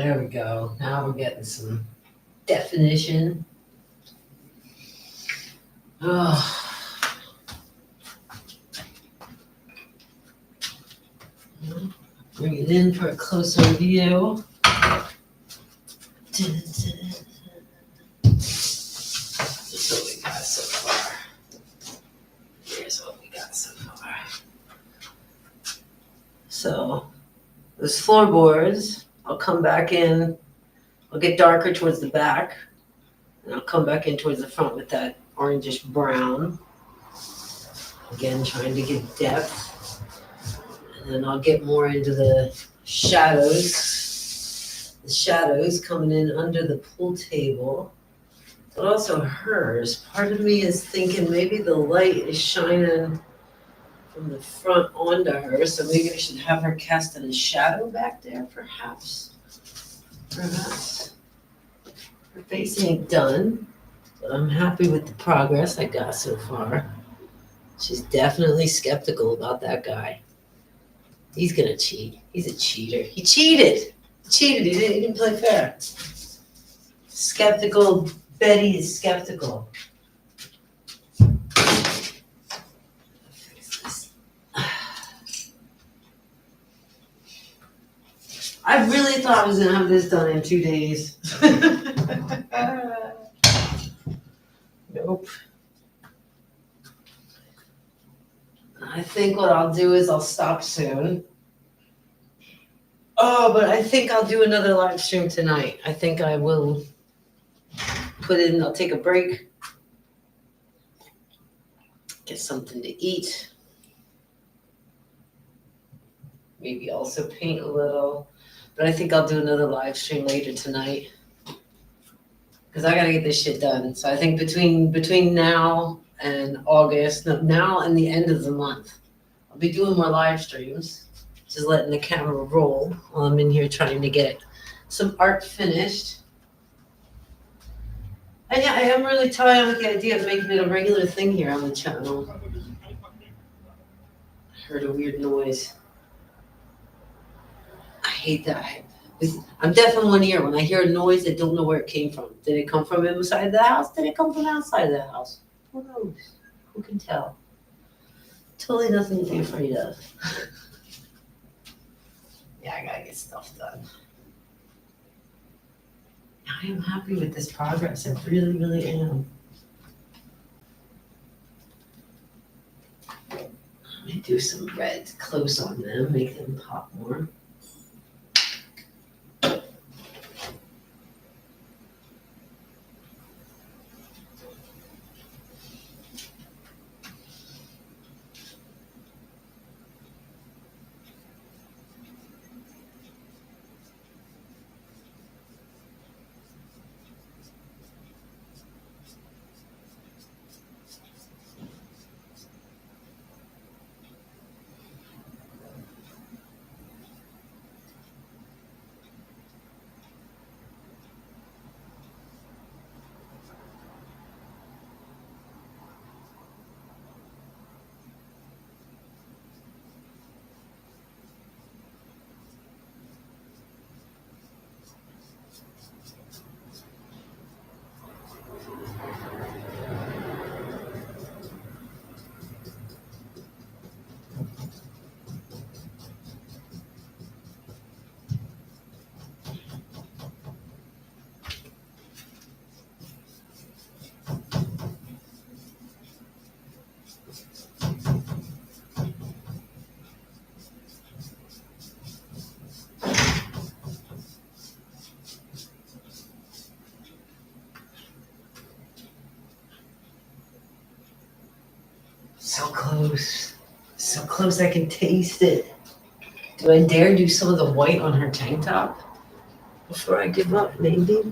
There we go. Now we're getting some definition. Oh. Bring it in for a closer view. This is what we got so far. Here's what we got so far. So, those floorboards, I'll come back in. I'll get darker towards the back, and I'll come back in towards the front with that orangish brown. Again, trying to get depth. And then I'll get more into the shadows. The shadows coming in under the pool table. But also hers. Part of me is thinking maybe the light is shining from the front onto her, so maybe I should have her cast in a shadow back there, perhaps. Perhaps. Her face ain't done, but I'm happy with the progress I got so far. She's definitely skeptical about that guy. He's gonna cheat. He's a cheater. He cheated. He didn't play fair. Skeptical Betty is skeptical. I really thought I was gonna have this done in 2 days. Nope. I think what I'll do is I'll stop soon. Oh, but I think I'll do another live stream tonight. I think I will I'll take a break, get something to eat, maybe also paint a little. But I think I'll do another live stream later tonight because I gotta get this shit done. So I think between now and August, now and the end of the month, I'll be doing more live streams, just letting the camera roll while I'm in here trying to get some art finished. And yeah, I am really toying with the idea of making it a regular thing here on the channel. I heard a weird noise. I hate that. I'm deaf in one ear. When I hear a noise, I don't know where it came from. Did it come from inside the house? Did it come from outside the house? Who knows? Who can tell? Totally nothing to be afraid of. Yeah, I gotta get stuff done. I am happy with this progress. I really, really am. Let me do some red close on them, make them pop more. So close. So close I can taste it. Do I dare do some of the white on her tank top before I give up, maybe?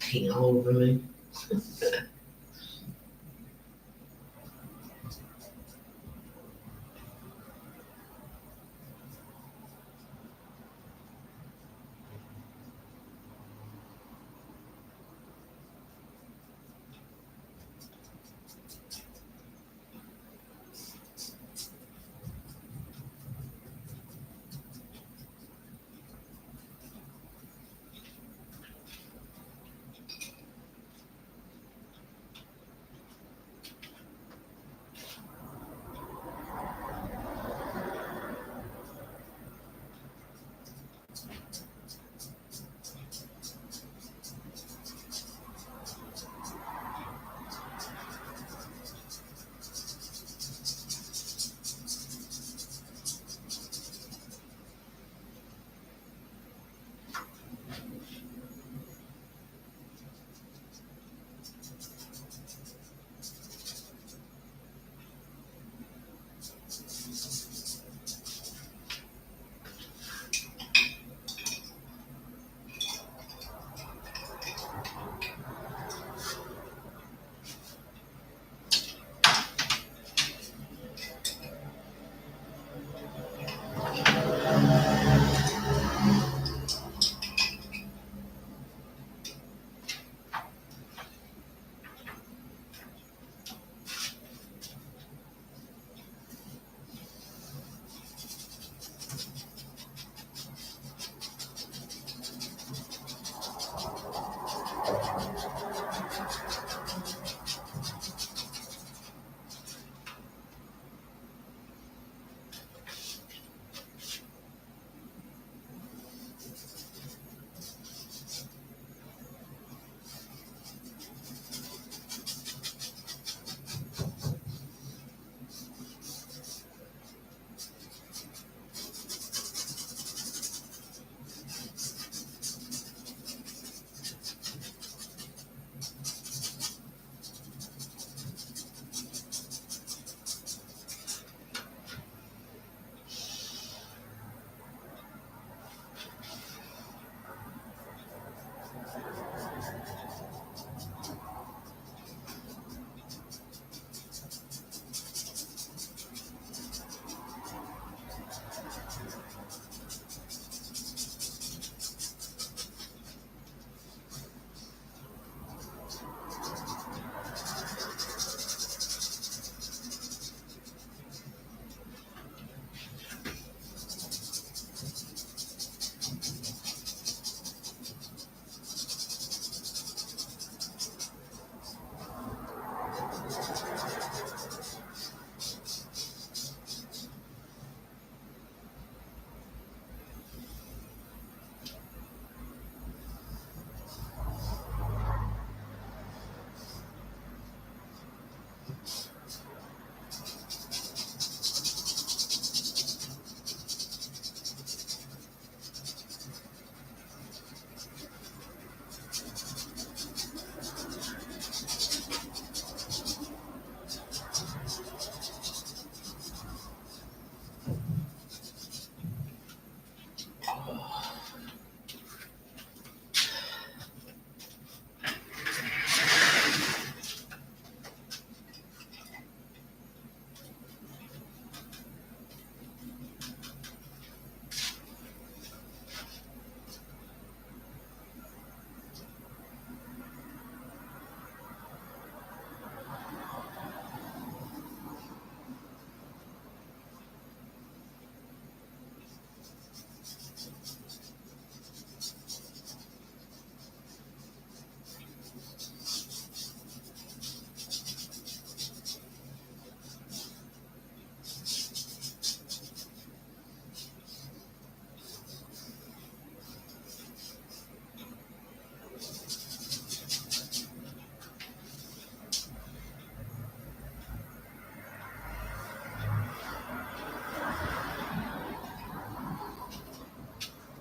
Paint all over me.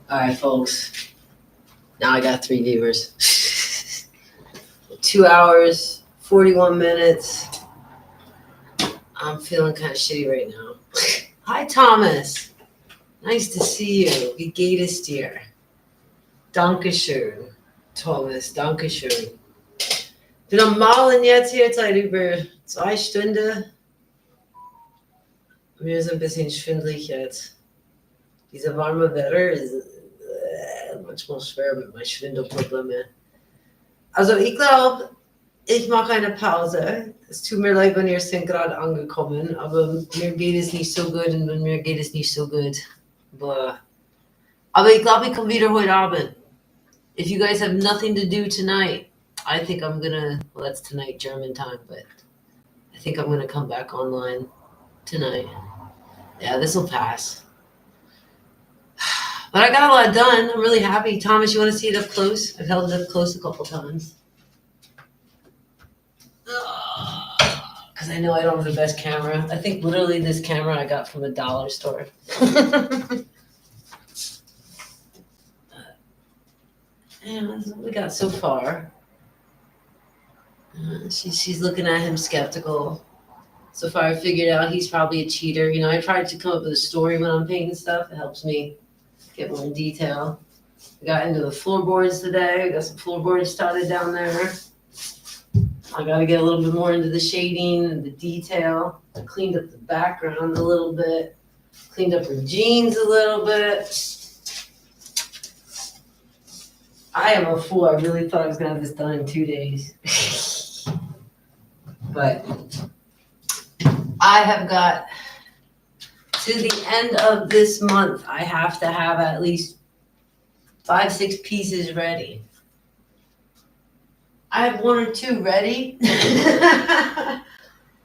All right, folks. Now I got 3 viewers. 2 hours, 41 minutes. I'm feeling kind of shitty right now. Hi, Thomas. Nice to see you. Wie geht es dir? Dankeschön, Thomas. Dankeschön. Bin am Malen jetzt hier seit über 2 Stunden. Mir ist ein bisschen schwindelig jetzt. Diese warme Wetter ist manchmal schwer mit meinen Schwindelproblemen. Also ich glaube, ich mache eine Pause. Es tut mir leid, wenn ihr sind gerade angekommen, aber mir geht es nicht so gut und mir geht es nicht so gut. Aber ich glaube, ich komme wieder heute Abend. If you guys have nothing to do tonight, I think I'm gonna, well, that's tonight German time, but I think I'm gonna come back online tonight. Yeah, this will pass. But I got a lot done. I'm really happy. Thomas, you want to see it up close? I've held it up close a couple times. Because I know I don't have the best camera. I think literally this camera I got from a dollar store. And that's what we got so far. She's looking at him skeptical. So far I figured out he's probably a cheater. You know, I tried to come up with a story when I'm painting stuff. It helps me get more in detail. I got into the floorboards today. I got some floorboards started down there. I got to get a little bit more into the shading and the detail. I cleaned up the background a little bit. Cleaned up her jeans a little bit. I am a fool. I really thought I was going to have this done in 2 days. But I have got to the end of this month. I have to have at least 5-6 pieces ready. I have 1 or 2 ready.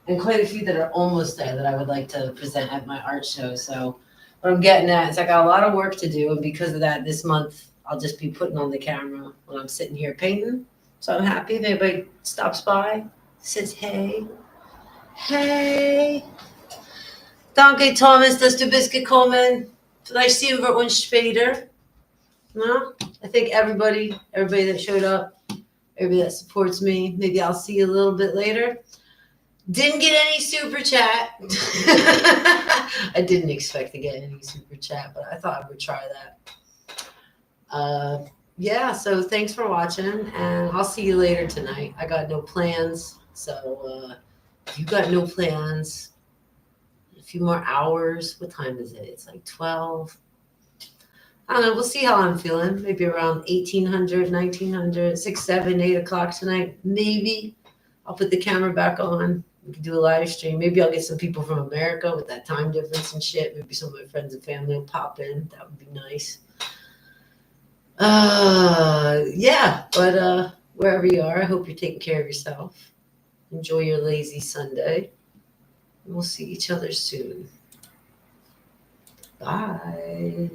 And quite a few that are almost there that I would like to present at my art show. So what I'm getting at is I got a lot of work to do. And because of that, this month, I'll just be putting on the camera when I'm sitting here painting. So I'm happy if anybody stops by, says hey. Hey. Danke, Thomas, dass du bist gekommen. Vielleicht sehen wir uns später. No? I think everybody that showed up, everybody that supports me, maybe I'll see you a little bit later. Didn't get any super chat. I didn't expect to get any super chat, but I thought I would try that. Yeah, so thanks for watching, and I'll see you later tonight. I got no plans, so if you got no plans, a few more hours. What time is it? It's like 12. I don't know. We'll see how I'm feeling. Maybe around 1800, 1900, 6, 7, 8 o'clock tonight. Maybe I'll put the camera back on. We can do a live stream. Maybe I'll get some people from America with that time difference and shit. Maybe some of my friends and family will pop in. That would be nice. Yeah, but wherever you are, I hope you're taking care of yourself. Enjoy your lazy Sunday. And we'll see each other soon. Bye.